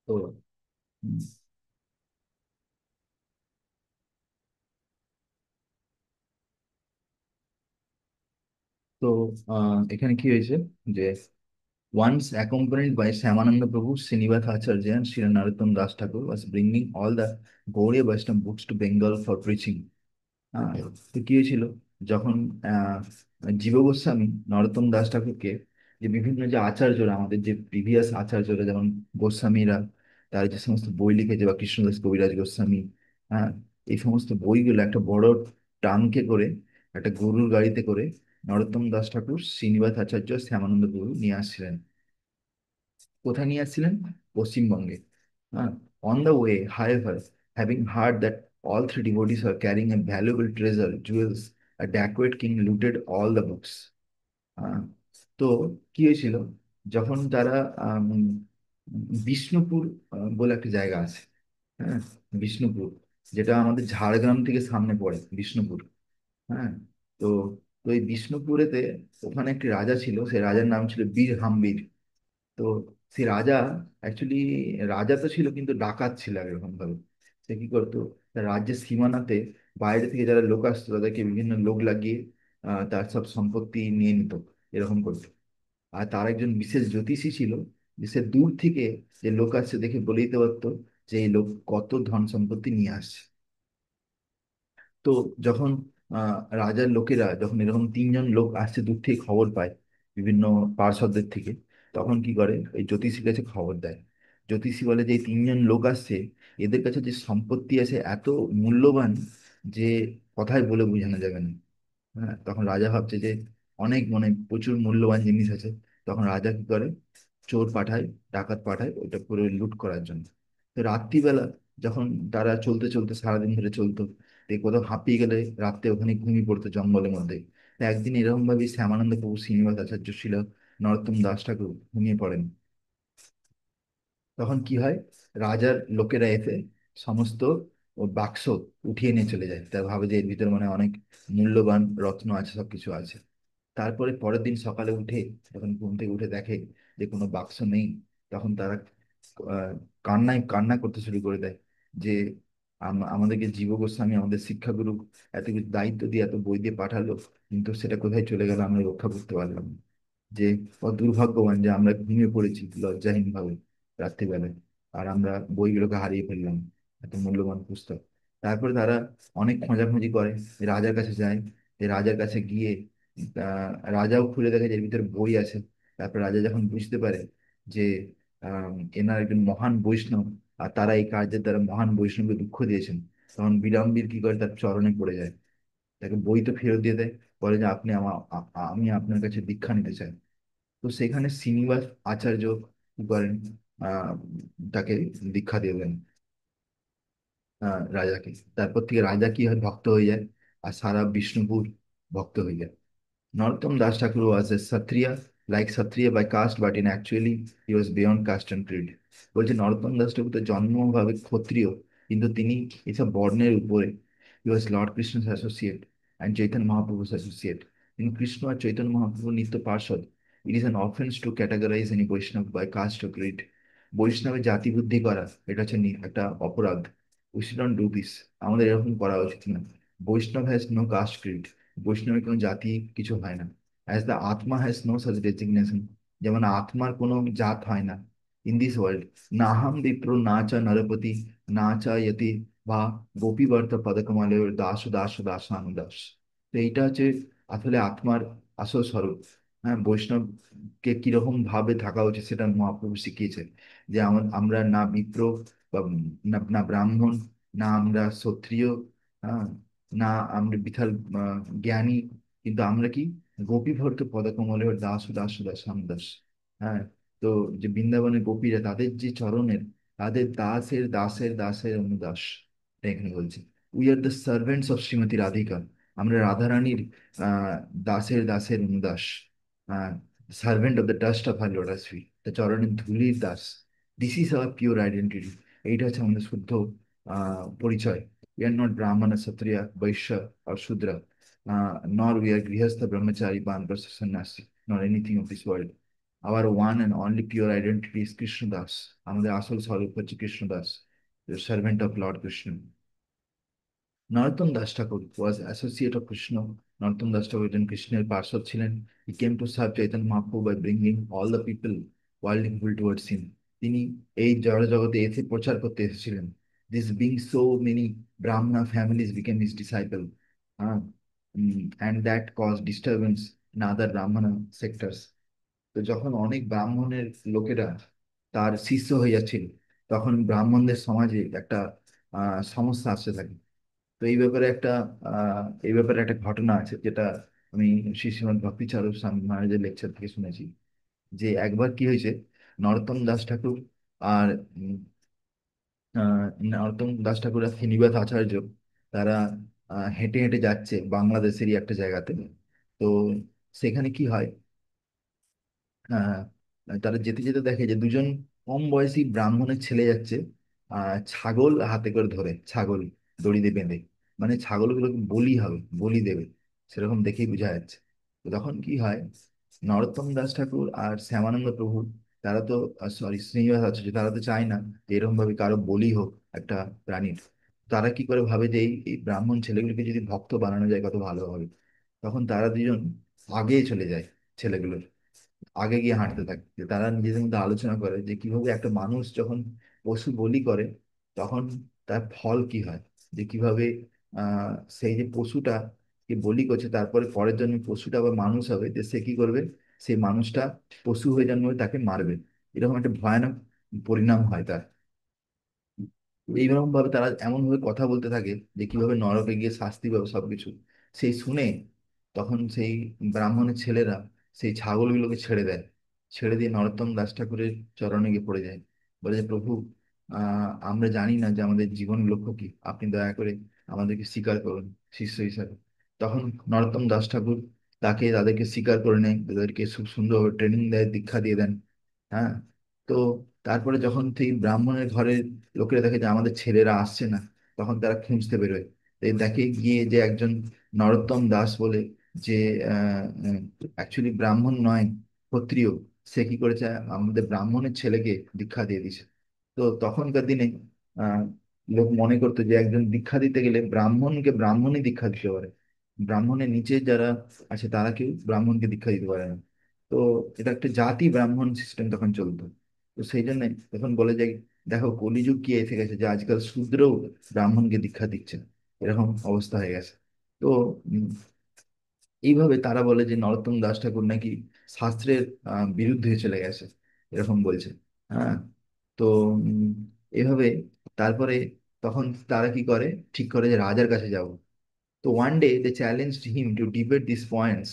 S1: তো তো এখানে কি হয়েছে যে once accompanied by Shyamananda Prabhu, Srinivas Acharya and Sri Narottam Das Thakur was bringing all the Gaudiya Vaishnava books to Bengal for preaching. হ্যাঁ, তো কি হয়েছিল যখন আহ, জীব গোস্বামী নরোত্তম দাস ঠাকুরকে যে বিভিন্ন যে আচার্যরা আমাদের যে প্রিভিয়াস আচার্যরা যেমন গোস্বামীরা তার যে সমস্ত বই লিখেছে বা কৃষ্ণদাস কবিরাজ গোস্বামী, হ্যাঁ, এই সমস্ত বইগুলো একটা বড় ট্রাঙ্কে করে একটা গরুর গাড়িতে করে নরোত্তম দাস ঠাকুর, শ্রীনিবাস আচার্য, শ্যামানন্দ প্রভু নিয়ে আসছিলেন। কোথায় নিয়ে আসছিলেন? পশ্চিমবঙ্গে। হ্যাঁ, on the way, however, having heard that all three devotees were carrying a valuable treasure, jewels, a dacoit king looted all the books. আহ, তো কি হয়েছিল যখন তারা বিষ্ণুপুর বলে একটা জায়গা আছে, হ্যাঁ, বিষ্ণুপুর, যেটা আমাদের ঝাড়গ্রাম থেকে সামনে পড়ে বিষ্ণুপুর। হ্যাঁ, তো তো এই বিষ্ণুপুরেতে ওখানে একটি রাজা ছিল, সেই রাজার নাম ছিল বীর হাম্বির। তো সেই রাজা অ্যাকচুয়ালি রাজা তো ছিল কিন্তু ডাকাত ছিল এরকম ভাবে। সে কি করতো, তার রাজ্যের সীমানাতে বাইরে থেকে যারা লোক আসতো তাদেরকে বিভিন্ন লোক লাগিয়ে তার সব সম্পত্তি নিয়ে নিত, এরকম করতো। আর তার একজন বিশেষ জ্যোতিষী ছিল, যে সে দূর থেকে যে লোক আসছে দেখে বলে দিতে পারতো যে এই লোক কত ধন সম্পত্তি নিয়ে আসছে। তো যখন রাজার লোকেরা যখন এরকম তিনজন লোক আসছে দূর থেকে খবর পায় বিভিন্ন পার্ষদদের থেকে, তখন কি করে এই জ্যোতিষীর কাছে খবর দেয়। জ্যোতিষী বলে যে এই তিনজন লোক আসছে, এদের কাছে যে সম্পত্তি আছে এত মূল্যবান যে কথায় বলে বোঝানো যাবে না। হ্যাঁ, তখন রাজা ভাবছে যে অনেক মানে প্রচুর মূল্যবান জিনিস আছে। তখন রাজা কি করে, চোর পাঠায়, ডাকাত পাঠায় ওইটা পুরো লুট করার জন্য। তো রাত্রিবেলা যখন তারা চলতে চলতে সারাদিন ধরে চলতো, তো কোথাও হাঁপিয়ে গেলে রাত্রে ওখানে ঘুমিয়ে পড়তো জঙ্গলের মধ্যে। তো একদিন এরকম ভাবে শ্যামানন্দ প্রভু, শ্রীনিবাস আচার্য ছিল, নরোত্তম দাস ঠাকুর ঘুমিয়ে পড়েন। তখন কি হয়, রাজার লোকেরা এসে সমস্ত ও বাক্স উঠিয়ে নিয়ে চলে যায়। তারা ভাবে যে এর ভিতরে মানে অনেক মূল্যবান রত্ন আছে, সবকিছু আছে। তারপরে পরের দিন সকালে উঠে যখন ঘুম থেকে উঠে দেখে যে কোনো বাক্স নেই, তখন তারা আহ, কান্না করতে শুরু করে দেয় যে আমাদেরকে জীব গোস্বামী আমাদের শিক্ষাগুরু এত কিছু দায়িত্ব দিয়ে এত বই দিয়ে পাঠালো, কিন্তু সেটা কোথায় চলে গেল আমরা রক্ষা করতে পারলাম না। যে দুর্ভাগ্যবান যে আমরা ঘুমিয়ে পড়েছি লজ্জাহীন ভাবে রাত্রিবেলায়, আর আমরা বইগুলোকে হারিয়ে ফেললাম, এত মূল্যবান পুস্তক। তারপরে তারা অনেক খোঁজাখুঁজি করে, রাজার কাছে যায়। যে রাজার কাছে গিয়ে রাজাও খুলে দেখে যে এর ভিতরে বই আছে। তারপর রাজা যখন বুঝতে পারে যে এনার একজন মহান বৈষ্ণব আর তারা এই কার্যের দ্বারা মহান বৈষ্ণবকে দুঃখ দিয়েছেন, তখন বিড়ম্বির কি করে তার চরণে পড়ে যায়, তাকে বই তো ফেরত দিয়ে দেয়, বলে যে আপনি আমি আপনার কাছে দীক্ষা নিতে চাই। তো সেখানে শ্রীনিবাস আচার্য কি করেন, আহ তাকে দীক্ষা দিয়ে দেন রাজাকে। তারপর থেকে রাজা কি হয়, ভক্ত হয়ে যায়, আর সারা বিষ্ণুপুর ভক্ত হয়ে যায়। Narottam Das Thakur was a Kshatriya, like Kshatriya by caste, but in actually he was beyond caste and creed. বলছে নরোত্তম দাস ঠাকুর তো জন্মভাবে ক্ষত্রিয়, কিন্তু তিনি এসব বর্ণের উপরে। He was lord Krishna's associate and Chaitanya Mahaprabhu's associate. তিনি কৃষ্ণ আর চৈতন্য মহাপ্রভুর নিত্য পার্ষদ। It is an offense to categorize any Vaishnava by caste or creed. বৈষ্ণবের জাতি বুদ্ধি করা এটা হচ্ছে একটা অপরাধ। We should not do this. আমাদের এরকম করা উচিত না। বৈষ্ণব হ্যাজ নো কাস্ট ক্রিড। বৈষ্ণবের কোনো জাতি কিছু হয় না। অ্যাজ দ্য আত্মা হ্যাজ নো সাচ ডেজিগনেশন। যেমন আত্মার কোনো জাত হয় না ইন দিস ওয়ার্ল্ড। নাহম বিপ্র না চা নরপতি না চা ইয়তি বা গোপীবর্ত পদকমালয় দাস দাস দাসানুদাস। তো এইটা হচ্ছে আসলে আত্মার আসল স্বরূপ। হ্যাঁ, বৈষ্ণবকে কিরকম ভাবে থাকা উচিত সেটা মহাপ্রভু শিখিয়েছে। যে আমরা না বিপ্র বা না ব্রাহ্মণ, না আমরা ক্ষত্রিয়, হ্যাঁ, না আমরা বিথাল জ্ঞানী, কিন্তু আমরা কি গোপীভর্ত পদকমলের দাস দাস দাস। হ্যাঁ, তো যে বৃন্দাবনের গোপীরা তাদের যে চরণের, তাদের দাসের দাসের দাসের অনুদাস, এটা এখানে বলছে। We are the servants of Shrimati Radhika. আমরা রাধারানীর আহ দাসের দাসের অনুদাস, servant of the dust of her lotus feet, the চরণের ধুলির দাস। This is our pure identity. এইটা হচ্ছে আমাদের শুদ্ধ পরিচয়। We are not Brahmana, Kshatriya, Vaishya, or Shudra, nor we are Grihastha, Brahmachari, Banprastha, Sannyasi, nor anything of this world. Our one and only pure identity is Krishna Das. আমাদের আসল স্বরূপ হচ্ছে Krishna Das, the servant of Lord Krishna. Narottam Das Thakur was associate of Krishna নরোত্তম দাস ঠাকুর একজন কৃষ্ণের পার্ষদ ছিলেন। He came to serve Chaitanya Mahaprabhu by bringing all the people worldful towards him. তিনি এই জড় জগতে এসে প্রচার করতে এসেছিলেন। This being so many Brahmin families became his disciple, and that cause disturbance in other Brahmin sectors. তো যখন অনেক ব্রাহ্মণের লোকেরা তার শিষ্য হয়ে যাচ্ছিল, তখন ব্রাহ্মণদের সমাজে একটা সমস্যা আসতে থাকে। তো এই ব্যাপারে একটা ঘটনা আছে, যেটা আমি শ্রী শ্রীমদ ভক্তিচারু স্বামী মহারাজের লেকচার থেকে শুনেছি। যে একবার কি হয়েছে, নরোত্তম দাস ঠাকুর আর উম, নরোত্তম দাস ঠাকুর আর শ্রীনিবাস আচার্য, তারা হেঁটে হেঁটে যাচ্ছে বাংলাদেশেরই একটা জায়গাতে। তো সেখানে কি হয়, আহ, তারা যেতে যেতে দেখে যে দুজন কম বয়সী ব্রাহ্মণের ছেলে যাচ্ছে ছাগল হাতে করে ধরে, ছাগল দড়িতে বেঁধে, মানে ছাগলগুলোকে বলি হবে, বলি দেবে, সেরকম দেখেই বোঝা যাচ্ছে। তো তখন কি হয়, নরোত্তম দাস ঠাকুর আর শ্যামানন্দ প্রভু, তারা তো, সরি, শ্রীনিবাস আচার্য, তারা তো চায় না যে এরকম ভাবে কারো বলি হোক একটা প্রাণীর। তারা কি করে ভাবে যে এই ব্রাহ্মণ ছেলেগুলোকে যদি ভক্ত বানানো যায় কত ভালো হবে। তখন তারা দুজন আগে চলে যায়, ছেলেগুলোর আগে গিয়ে হাঁটতে থাকে। যে তারা নিজেদের মধ্যে আলোচনা করে যে কিভাবে একটা মানুষ যখন পশু বলি করে, তখন তার ফল কি হয়। যে কিভাবে আহ সেই যে পশুটা কে বলি করছে, তারপরে পরের জন্য পশুটা আবার মানুষ হবে, যে সে কি করবে, সেই মানুষটা পশু হয়ে জন্মে তাকে মারবে। এরকম একটা ভয়ানক পরিণাম হয় তার। এইরকম ভাবে তারা এমন ভাবে কথা বলতে থাকে যে কিভাবে নরকে গিয়ে শাস্তি পাবে সবকিছু। সেই শুনে তখন সেই ব্রাহ্মণের ছেলেরা সেই ছাগলগুলোকে ছেড়ে দেয়। ছেড়ে দিয়ে নরোত্তম দাস ঠাকুরের চরণে গিয়ে পড়ে যায়, বলে যে প্রভু, আমরা জানি না যে আমাদের জীবন লক্ষ্য কি, আপনি দয়া করে আমাদেরকে স্বীকার করুন শিষ্য হিসাবে। তখন নরোত্তম দাস ঠাকুর তাদেরকে স্বীকার করে নেয়, তাদেরকে খুব সুন্দর ট্রেনিং দেয়, দীক্ষা দিয়ে দেন। হ্যাঁ। তো তারপরে যখন সেই ব্রাহ্মণের ঘরের লোকেরা দেখে যে আমাদের ছেলেরা আসছে না, তখন তারা খুঁজতে বেরোয়। তো দেখে গিয়ে যে একজন নরোত্তম দাস বলে, যে অ্যাকচুয়ালি ব্রাহ্মণ নয়, ক্ষত্রিয়, সে কি করেছে, আমাদের ব্রাহ্মণের ছেলেকে দীক্ষা দিয়ে দিছে। তো তখনকার দিনে আহ লোক মনে করতো যে একজন দীক্ষা দিতে গেলে ব্রাহ্মণকে ব্রাহ্মণই দীক্ষা দিতে পারে, ব্রাহ্মণের নিচে যারা আছে তারা কেউ ব্রাহ্মণকে দীক্ষা দিতে পারে না। তো এটা একটা জাতি ব্রাহ্মণ সিস্টেম তখন চলতো। তো সেই জন্য তখন বলে যে দেখো কলিযুগ কি এসে গেছে, যে আজকাল শূদ্রও ব্রাহ্মণকে দীক্ষা দিচ্ছে, এরকম অবস্থা হয়ে গেছে। তো উম, এইভাবে তারা বলে যে নরোত্তম দাস ঠাকুর নাকি শাস্ত্রের বিরুদ্ধে চলে গেছে, এরকম বলছে। হ্যাঁ। তো উম, এইভাবে তারপরে তখন তারা কি করে, ঠিক করে যে রাজার কাছে যাব। So one day they challenged him to debate these points.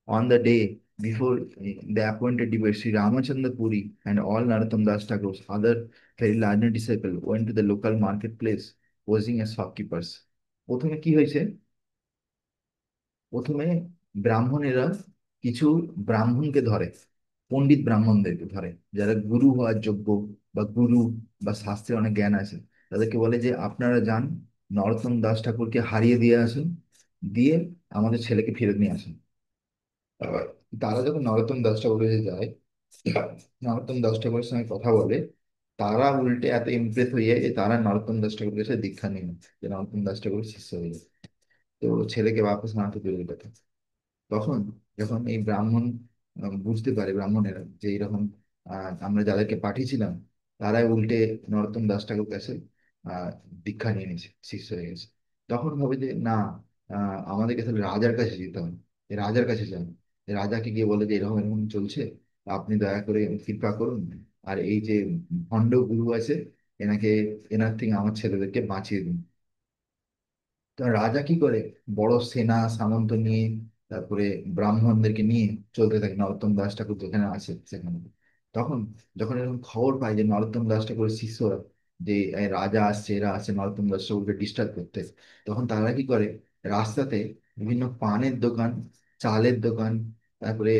S1: On the day before the appointed debate, Sri Ramachandra Puri and all Narottam Das Thakur's other very learned disciples went to the local marketplace posing as shopkeepers. প্রথমে কি হয়েছে, প্রথমে ব্রাহ্মণেরা কিছু ব্রাহ্মণকে ধরে, পণ্ডিত ব্রাহ্মণদেরকে ধরে, যারা গুরু হওয়ার যোগ্য বা গুরু বা শাস্ত্রে অনেক জ্ঞান আছে, তাদেরকে বলে যে আপনারা যান, নরোত্তম দাস ঠাকুরকে হারিয়ে দিয়ে আসুন, দিয়ে আমাদের ছেলেকে ফেরত নিয়ে আসুন। আবার তারা যখন নরোত্তম দাস ঠাকুরের কাছে যায়, নরোত্তম দাস ঠাকুরের সঙ্গে কথা বলে, তারা উল্টে এত ইমপ্রেস হয়ে যায় যে তারা নরোত্তম দাস ঠাকুরের কাছে দীক্ষা নিল, যে নরোত্তম দাস ঠাকুরের শিষ্য হয়ে যায়। তো ছেলেকে বাপস না তো দূরের কথা। তখন যখন এই ব্রাহ্মণ বুঝতে পারে, ব্রাহ্মণেরা, যে এইরকম আমরা যাদেরকে পাঠিয়েছিলাম তারাই উল্টে নরোত্তম দাস ঠাকুর কাছে আহ দীক্ষা নিয়ে নিয়েছে, শিষ্য হয়ে গেছে। তখন ভাবে যে না, আমাদেরকে তাহলে রাজার কাছে যেতে হবে। এই রাজার কাছে যান, এই রাজাকে গিয়ে বলে যে এরকম এরকম চলছে, আপনি দয়া করে কৃপা করুন, আর এই যে ভণ্ড গুরু আছে, এনাকে, এনার থেকে আমার ছেলেদেরকে বাঁচিয়ে দিন। তো রাজা কি করে, বড় সেনা সামন্ত নিয়ে, তারপরে ব্রাহ্মণদেরকে নিয়ে চলতে থাকে নরোত্তম দাস ঠাকুর যেখানে আছে সেখানে। তখন যখন এরকম খবর পায় যে নরোত্তম দাস ঠাকুরের শিষ্যরা, যে রাজা আসছে, এরা আসছে নরোত্তম দাস ঠাকুরকে ডিস্টার্ব করতে, তখন তারা কি করে, রাস্তাতে বিভিন্ন পানের দোকান, চালের দোকান, তারপরে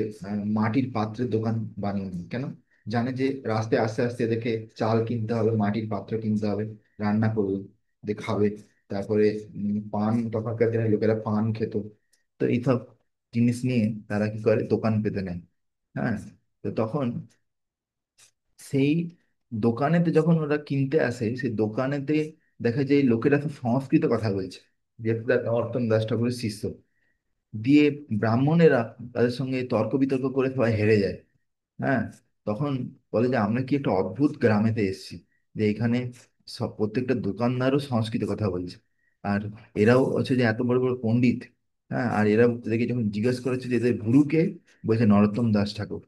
S1: মাটির পাত্রের দোকান বানিয়ে নেয়। কেন, জানে যে রাস্তায় আস্তে আস্তে দেখে চাল কিনতে হবে, মাটির পাত্র কিনতে হবে, রান্না করবে, দিয়ে খাবে। তারপরে পান, তখনকার দিনে লোকেরা পান খেত। তো এইসব জিনিস নিয়ে তারা কি করে, দোকান পেতে নেয়। হ্যাঁ। তো তখন সেই দোকানেতে যখন ওরা কিনতে আসে, সেই দোকানেতে দেখা যায় লোকেরা তো সংস্কৃত কথা বলছে, যেহেতু তারা নরোত্তম দাস ঠাকুরের শিষ্য। দিয়ে ব্রাহ্মণেরা তাদের সঙ্গে তর্ক বিতর্ক করে সবাই হেরে যায়। হ্যাঁ, তখন বলে যে আমরা কি একটা অদ্ভুত গ্রামেতে এসেছি, যে এখানে সব প্রত্যেকটা দোকানদারও সংস্কৃত কথা বলছে, আর এরাও হচ্ছে যে এত বড় বড় পণ্ডিত। হ্যাঁ, আর এরা দেখে যখন জিজ্ঞেস করেছে যে এদের গুরুকে, বলছে নরোত্তম দাস ঠাকুর।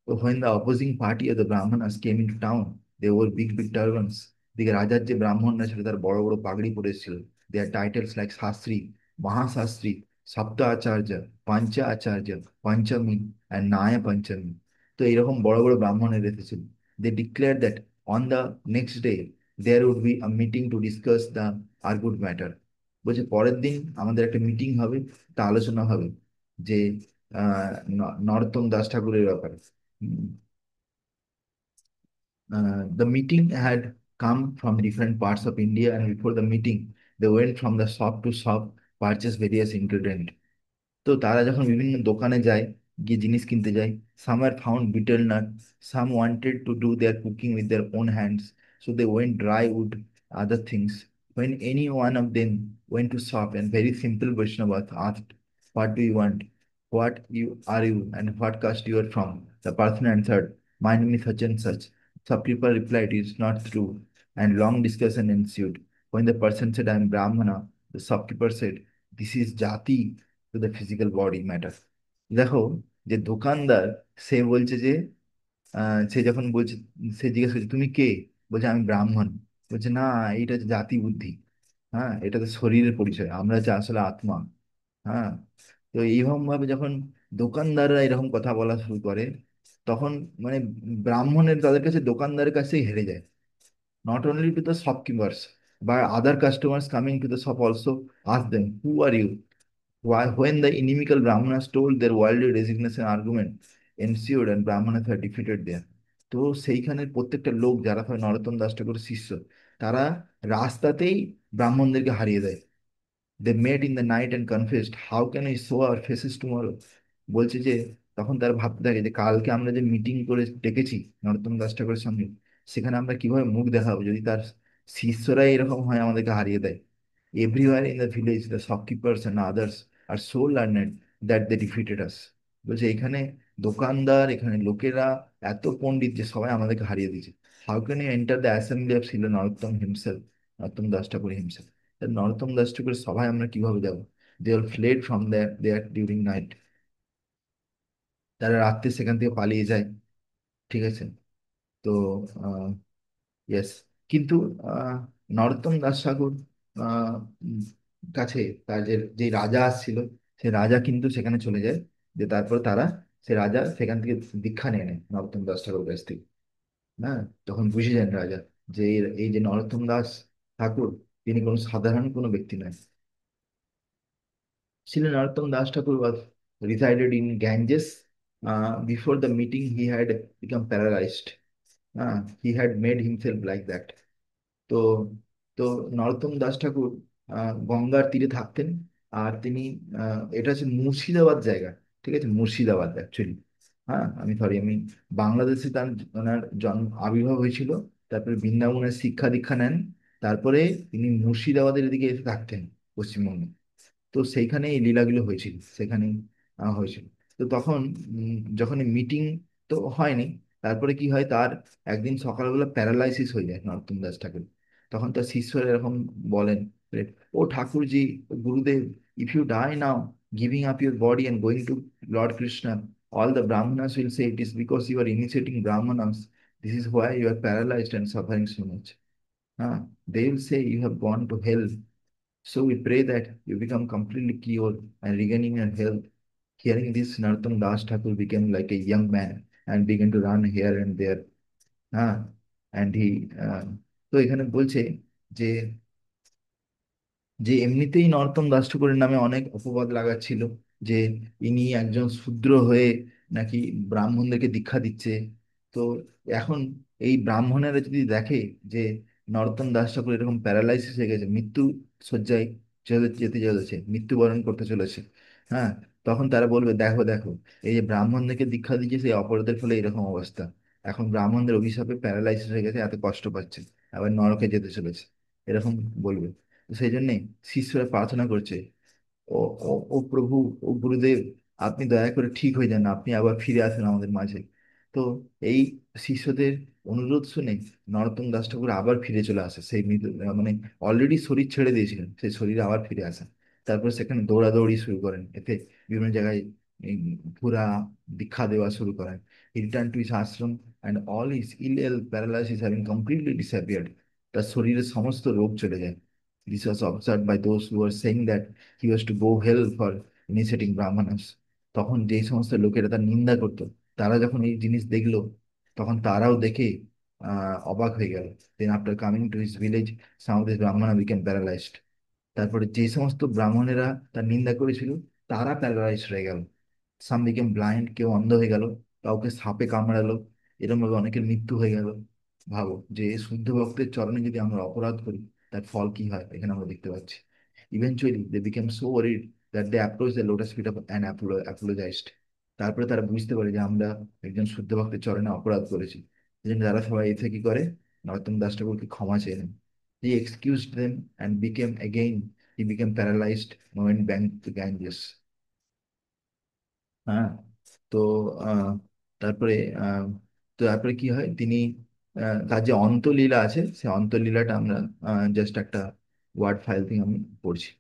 S1: তো when the opposing party of the Brahmanas came into town, they wore big big turbans. দিকে রাজার যে ব্রাহ্মণরা ছিল তার বড় বড় পাগড়ি পরেছিল। দেয়ার টাইটেলস লাইক শাস্ত্রী, মহাশাস্ত্রী, সপ্ত আচার্য, পঞ্চ আচার্য, পঞ্চমী অ্যান্ড নায়া পঞ্চমী। তো এইরকম বড় বড় ব্রাহ্মণের এসেছিল। They declare that on the next day there would be a meeting to discuss the argued matter. বলছে পরের দিন আমাদের একটা মিটিং হবে, তা আলোচনা হবে যে নরোত্তম দাস ঠাকুরের ব্যাপারে। The meeting had come from different parts of India, and before the meeting, they went from the shop to shop, purchase various ingredients. তো তারা যখন বিভিন্ন দোকানে যায়, গিয়ে জিনিস কিনতে যায়, some were found betel nut, some wanted to do their cooking with their own hands, so they went dry wood, other things. When any one of them went to shop, and very simple Vaishnava asked, what do you want? What you are you, and what caste you are from? The person answered, my name is such and such. Some people replied, it's not true, and long discussion ensued. When the person said, I am Brahmana, the shopkeeper said, this is jati to the physical body matter. দেখো, যে দোকানদার, সে বলছে যে সে যখন বলছে, সে জিজ্ঞেস করছে তুমি কে, বলছে আমি ব্রাহ্মণ। বলছে না, এটা হচ্ছে জাতি বুদ্ধি। হ্যাঁ, এটা তো শরীরের পরিচয়, আমরা হচ্ছে আসলে আত্মা। হ্যাঁ, তো এইরকম ভাবে যখন দোকানদাররা এরকম কথা বলা শুরু করে, তখন মানে ব্রাহ্মণের তাদের কাছে, দোকানদারের কাছেই হেরে যায়। Not only to the shopkeepers, but other customers coming to the shop also ask them, who are you? Why, when the inimical Brahmanas told their worldly resignation argument ensued and Brahmanas were defeated there. তো সেইখানে প্রত্যেকটা লোক যারা হয় নরোত্তম দাস ঠাকুরের শিষ্য, তারা রাস্তাতেই ব্রাহ্মণদেরকে হারিয়ে দেয়। They met in the night and confessed, how can I show our faces tomorrow? বলছে যে তখন তারা ভাবতে থাকে যে কালকে আমরা যে মিটিং করে ডেকেছি নরোত্তম দাস ঠাকুরের সঙ্গে, সেখানে আমরা কিভাবে মুখ দেখাবো যদি তার শিষ্যরাই এরকম হয় আমাদেরকে হারিয়ে দেয়। Everywhere in the village, the shopkeepers and others are so learned that they defeated us. বলছে এখানে দোকানদার, এখানে লোকেরা এত পণ্ডিত যে সবাই আমাদেরকে হারিয়ে দিয়েছে। How can you enter the assembly of Srila Narottam himself, Narottam Das Thakur himself? নরোত্তম দাস ঠাকুরের সভায় আমরা কিভাবে যাব? They all fled from there during night. তারা রাত্রে সেখান থেকে পালিয়ে যায়। ঠিক আছে। তো ইয়েস, কিন্তু আহ, নরোত্তম দাস ঠাকুর আহ, উম, কাছে তার যে যে রাজা আসছিল, সে রাজা কিন্তু সেখানে চলে যায়। যে তারপর তারা, সে রাজা সেখান থেকে দীক্ষা নিয়ে নেয় নরোত্তম দাস ঠাকুর কাছ থেকে। হ্যাঁ, তখন বুঝে যান রাজা যে এই যে নরোত্তম দাস ঠাকুর, তিনি কোনো সাধারণ কোনো ব্যক্তি নয়। Srila Narottam Das Thakur was resided in Ganges. Before the meeting, he had become paralyzed. He had made himself like that. তো তো নরোত্তম দাস ঠাকুর গঙ্গার তীরে থাকতেন। আর তিনি এটা হচ্ছে মুর্শিদাবাদ জায়গা। ঠিক আছে, মুর্শিদাবাদ অ্যাকচুয়ালি। হ্যাঁ, আমি বাংলাদেশে তার ওনার জন্ম আবির্ভাব হয়েছিল, তারপরে বৃন্দাবনের শিক্ষা দীক্ষা নেন, তারপরে তিনি মুর্শিদাবাদের দিকে এসে থাকতেন, পশ্চিমবঙ্গে। তো সেইখানে এই লীলাগুলো হয়েছিল, সেখানে হয়েছিল। তো তখন যখন মিটিং তো হয়নি, তারপরে কি হয়, তার একদিন সকালবেলা প্যারালাইসিস হয়ে যায় নরোত্তম দাস ঠাকুর। তখন তার শিষ্যরা এরকম বলেন, যে, ও ঠাকুরজি, গুরুদেব, if you die now, giving up your body and going to lord Krishna, all the brahmanas will say it is because you are initiating brahmanas, this is why you are paralyzed and suffering so much. They will say you have gone to hell, so we pray that you become completely cured and regaining your health. Hearing this, Narottam Das Thakur became like a young man and began to run here and there. হ্যাঁ, and he তো এখানে বলছে যে যে এমনিতেই নরোত্তম দাস ঠাকুরের নামে অনেক অপবাদ লাগাচ্ছিল, যে ইনি একজন শূদ্র হয়ে নাকি ব্রাহ্মণদেরকে দীক্ষা দিচ্ছে। তো এখন এই ব্রাহ্মণেরা যদি দেখে যে নরোত্তম দাস ঠাকুর এরকম প্যারালাইসিস হয়ে গেছে, মৃত্যু শয্যায় যেতে চলেছে, মৃত্যুবরণ করতে চলেছে। হ্যাঁ, তখন তারা বলবে, দেখো দেখো, এই যে ব্রাহ্মণদেরকে দীক্ষা দিচ্ছে, সেই অপরাধের ফলে এরকম অবস্থা। এখন ব্রাহ্মণদের অভিশাপে প্যারালাইসিস হয়ে গেছে, এত কষ্ট পাচ্ছে, আবার নরকে যেতে চলেছে, এরকম বলবে। তো সেই জন্যে শিষ্যরা প্রার্থনা করছে, ও ও ও প্রভু, ও গুরুদেব, আপনি দয়া করে ঠিক হয়ে যান, আপনি আবার ফিরে আসেন আমাদের মাঝে। তো এই শিষ্যদের অনুরোধ শুনে নরোত্তম দাস ঠাকুর আবার ফিরে চলে আসে সেই মৃত, মানে অলরেডি শরীর ছেড়ে দিয়েছিলেন, সেই শরীরে আবার ফিরে আসেন। তারপর সেখানে দৌড়াদৌড়ি শুরু করেন, এতে বিভিন্ন জায়গায় এই ঘোরা, দীক্ষা দেওয়া শুরু করেন। He return to his ashram and all his ill paralysis having completely disappeared. তার শরীরের সমস্ত রোগ চলে যায়। This was observed by those who were saying that he was to go hell for initiating brahmanas. তখন যেই সমস্ত লোকেরা তার নিন্দা করতো, তারা যখন এই জিনিস দেখলো, তখন তারাও দেখে অবাক হয়ে গেল। Then after coming to his village, some of this Brahmanas became paralysed. তারপরে যে সমস্ত ব্রাহ্মণেরা তার নিন্দা করেছিল, তারা প্যারালাইজড হয়ে গেল। সাম বিকেম ব্লাইন্ড, কেউ অন্ধ হয়ে গেল, কাউকে সাপে কামড়ালো, এরকম ভাবে অনেকের মৃত্যু হয়ে গেল। ভাবো যে শুদ্ধ ভক্তের চরণে যদি আমরা অপরাধ করি, তার ফল কি হয় এখানে আমরা দেখতে পাচ্ছি। Eventually they became so worried that they approach the lotus feet of and apologized. তারপরে তারা বুঝতে পারে যে আমরা একজন শুদ্ধ ভক্তের চরণে অপরাধ করেছি। এই জন্য তারা সবাই এসে কি করে, নরোত্তম দাস ঠাকুরকে ক্ষমা চেয়ে নেন। He excused them and became again, he became paralysed, went back to Ganges. হ্যাঁ। তো আহ, তারপরে আহ, তো তারপরে কি হয়, তিনি তার যে অন্তলীলা আছে, সেই অন্তলীলাটা আমরা জাস্ট একটা ওয়ার্ড ফাইল থেকে আমি পড়ছি।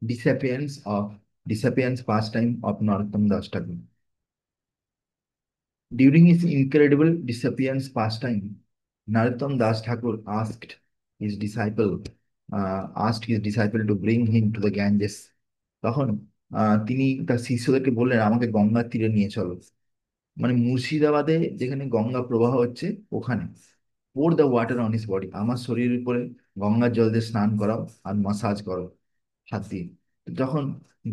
S1: disappearance of disappearance pastime of Narottam Das Thakur. During his incredible disappearance pastime, Narottam Das Thakur asked his disciple to bring him to the Ganges. তখন তিনি তার শিষ্যদেরকে বললেন, আমাকে গঙ্গার তীরে নিয়ে চলো। মানে মুর্শিদাবাদে যেখানে গঙ্গা প্রবাহ হচ্ছে, ওখানে pour the water on his body, আমার শরীরের উপরে গঙ্গার জল দিয়ে স্নান করাও আর মাসাজ করো হাত দিয়ে। তো যখন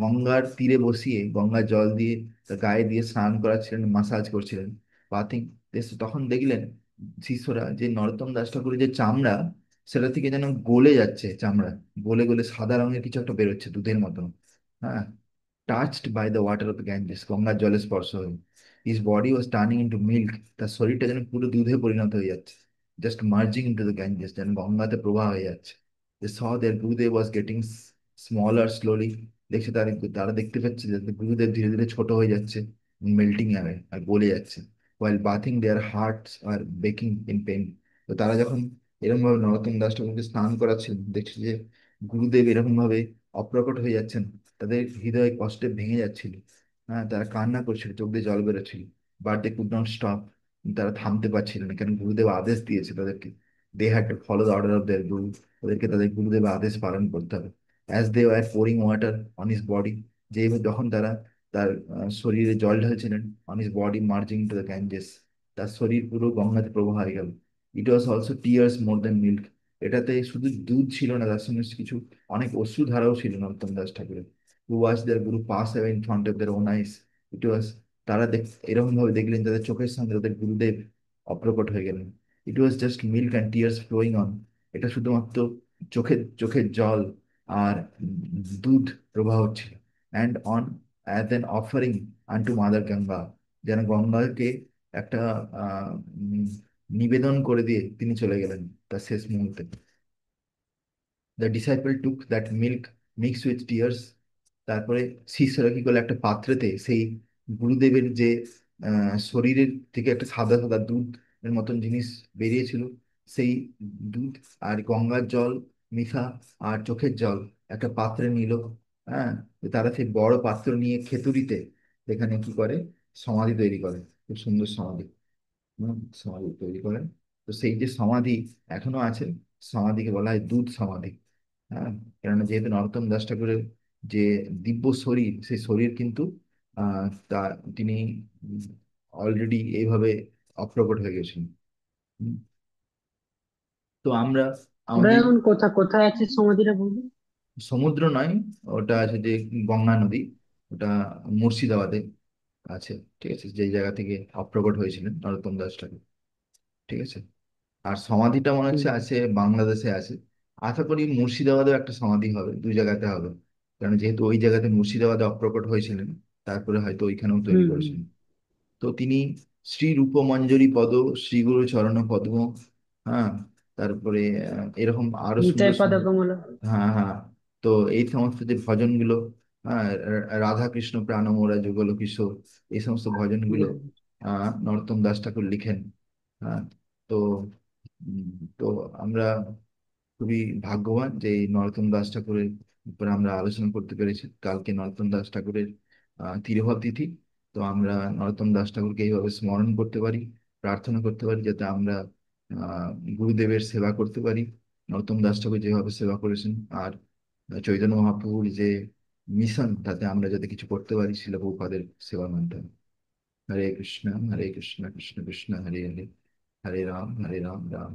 S1: গঙ্গার তীরে বসিয়ে গঙ্গার জল দিয়ে তার গায়ে দিয়ে স্নান করাচ্ছিলেন, মাসাজ করছিলেন, বাথিং, তখন দেখলেন শিষ্যরা যে নরোত্তম দাস ঠাকুরের যে চামড়া, সেটা থেকে যেন গলে যাচ্ছে চামড়া, গলে গলে সাদা রঙের কিছু একটা বেরোচ্ছে দুধের মতন। হ্যাঁ, touched by the water of the Ganges, গঙ্গার জলে স্পর্শ হয়ে his body was turning into milk, তার শরীরটা যেন পুরো দুধে পরিণত হয়ে যাচ্ছে, just merging into the Ganges, যেন গঙ্গাতে প্রবাহ হয়ে যাচ্ছে। দে স দেয়ার গুরুদেব ওয়াজ গেটিং স্মলার স্লোলি। দেখছে তারা, তারা দেখতে পাচ্ছে যে গুরুদেব ধীরে ধীরে ছোট হয়ে যাচ্ছে, মেল্টিং অ্যাওয়ে, আর গলে যাচ্ছে। While bathing their hearts are baking in pain. তো তারা যখন এরকম ভাবে নরোত্তম দাস ঠাকুরকে স্নান করাচ্ছেন, দেখছে যে গুরুদেব এরকম ভাবে অপ্রকট হয়ে যাচ্ছেন, তাদের হৃদয় কষ্টে ভেঙে যাচ্ছিল। হ্যাঁ, তারা কান্না করছিল, চোখ দিয়ে জল বেরোচ্ছিল। But they could not stop, তারা থামতে পারছিলেন না, কেন গুরুদেব আদেশ দিয়েছে তাদেরকে। They had to follow the order of their guru, ওদেরকে তাদের গুরুদেবের আদেশ পালন করতে হবে। As they were pouring water on his body, যে যখন তারা তার শরীরে জল ঢালছিলেন, on his body merging to the Ganges, তার শরীর পুরো গঙ্গাতে প্রবাহ হয়ে গেল। It was also tears more than milk, এটাতে শুধু দুধ ছিল না, তার সঙ্গে কিছু অনেক অশ্রুধারাও ছিল নরোত্তম দাস ঠাকুরের। who watched their guru pass away in front of their own eyes. It was, তারা এরকম ভাবে দেখলেন তাদের চোখের সামনে তাদের গুরুদেব অপ্রকট হয়ে গেলেন। It was just milk and tears flowing on, এটা শুধুমাত্র চোখের চোখের জল আর দুধ প্রবাহ হচ্ছিল। And on as an offering unto mother Ganga, যেন গঙ্গাকে একটা আহ উম, নিবেদন করে দিয়ে তিনি চলে গেলেন তার শেষ মুহূর্তে। The disciple took that milk mix with tears. তারপরে শিষ্যরা কি করলো, একটা পাত্রেতে সেই গুরুদেবের যে শরীরের থেকে একটা সাদা সাদা দুধ এর মতন জিনিস বেরিয়েছিল, সেই দুধ আর গঙ্গার জল মিশা আর চোখের জল একটা পাত্রে নিল। হ্যাঁ, তো তারা সেই বড় পাত্র নিয়ে খেতুরিতে এখানে কি করে, সমাধি তৈরি করে, খুব সুন্দর সমাধি। সমাধি তৈরি করেন। তো সেই যে সমাধি এখনো আছে, সমাধিকে বলা হয় দুধ সমাধি। হ্যাঁ, কেননা যেহেতু নরোত্তম দাস ঠাকুরের যে দিব্য শরীর, সেই শরীর কিন্তু তা তিনি অলরেডি এইভাবে অপ্রকট হয়ে গেছেন। হুম, তো আমরা
S2: ওটা
S1: আমাদের
S2: এখন কোথায় আছে সমাধিটা বলবো?
S1: সমুদ্র নয়, ওটা আছে যে গঙ্গা নদী, ওটা মুর্শিদাবাদে আছে। ঠিক আছে, যে জায়গা থেকে অপ্রকট হয়েছিলেন নরোত্তম দাস ঠাকুর। ঠিক আছে, আর সমাধিটা মনে
S2: হুম।
S1: হচ্ছে আছে বাংলাদেশে আছে। আশা করি মুর্শিদাবাদেও একটা সমাধি হবে, দুই জায়গাতে হবে, কারণ যেহেতু ওই জায়গাতে মুর্শিদাবাদে অপ্রকট হয়েছিলেন। তারপরে হয়তো ওইখানেও তৈরি
S2: হুম হুম।
S1: করেছেন। তো তিনি শ্রী রূপমঞ্জরি পদ, শ্রী গুরু চরণ পদ্ম, হ্যাঁ, তারপরে এরকম আরো
S2: নিতাই
S1: সুন্দর সুন্দর,
S2: পদকমল।
S1: হ্যাঁ হ্যাঁ, তো এই সমস্ত যে ভজনগুলো, হ্যাঁ, রাধা কৃষ্ণ প্রাণ মোরা যুগল কিশোর, এই সমস্ত ভজনগুলো
S2: হুম,
S1: নরোত্তম দাস ঠাকুর লিখেন। হ্যাঁ, তো উম, তো আমরা খুবই ভাগ্যবান যে এই নরোত্তম দাস ঠাকুরের উপরে আমরা আলোচনা করতে পেরেছি। কালকে নরোত্তম দাস ঠাকুরের তিরোভাব তিথি। তো আমরা নরোত্তম দাস ঠাকুরকে এইভাবে স্মরণ করতে পারি, প্রার্থনা করতে পারি যাতে আমরা আহ গুরুদেবের সেবা করতে পারি, নরোত্তম দাস ঠাকুর যেভাবে সেবা করেছেন। আর চৈতন্য মহাপ্রভুর যে মিশন, তাতে আমরা যাতে কিছু করতে পারি শিল প্রভুপাদের সেবার মাধ্যমে। হরে কৃষ্ণ কৃষ্ণ কৃষ্ণ কৃষ্ণ হরে হরে, হরে রাম রাম রাম।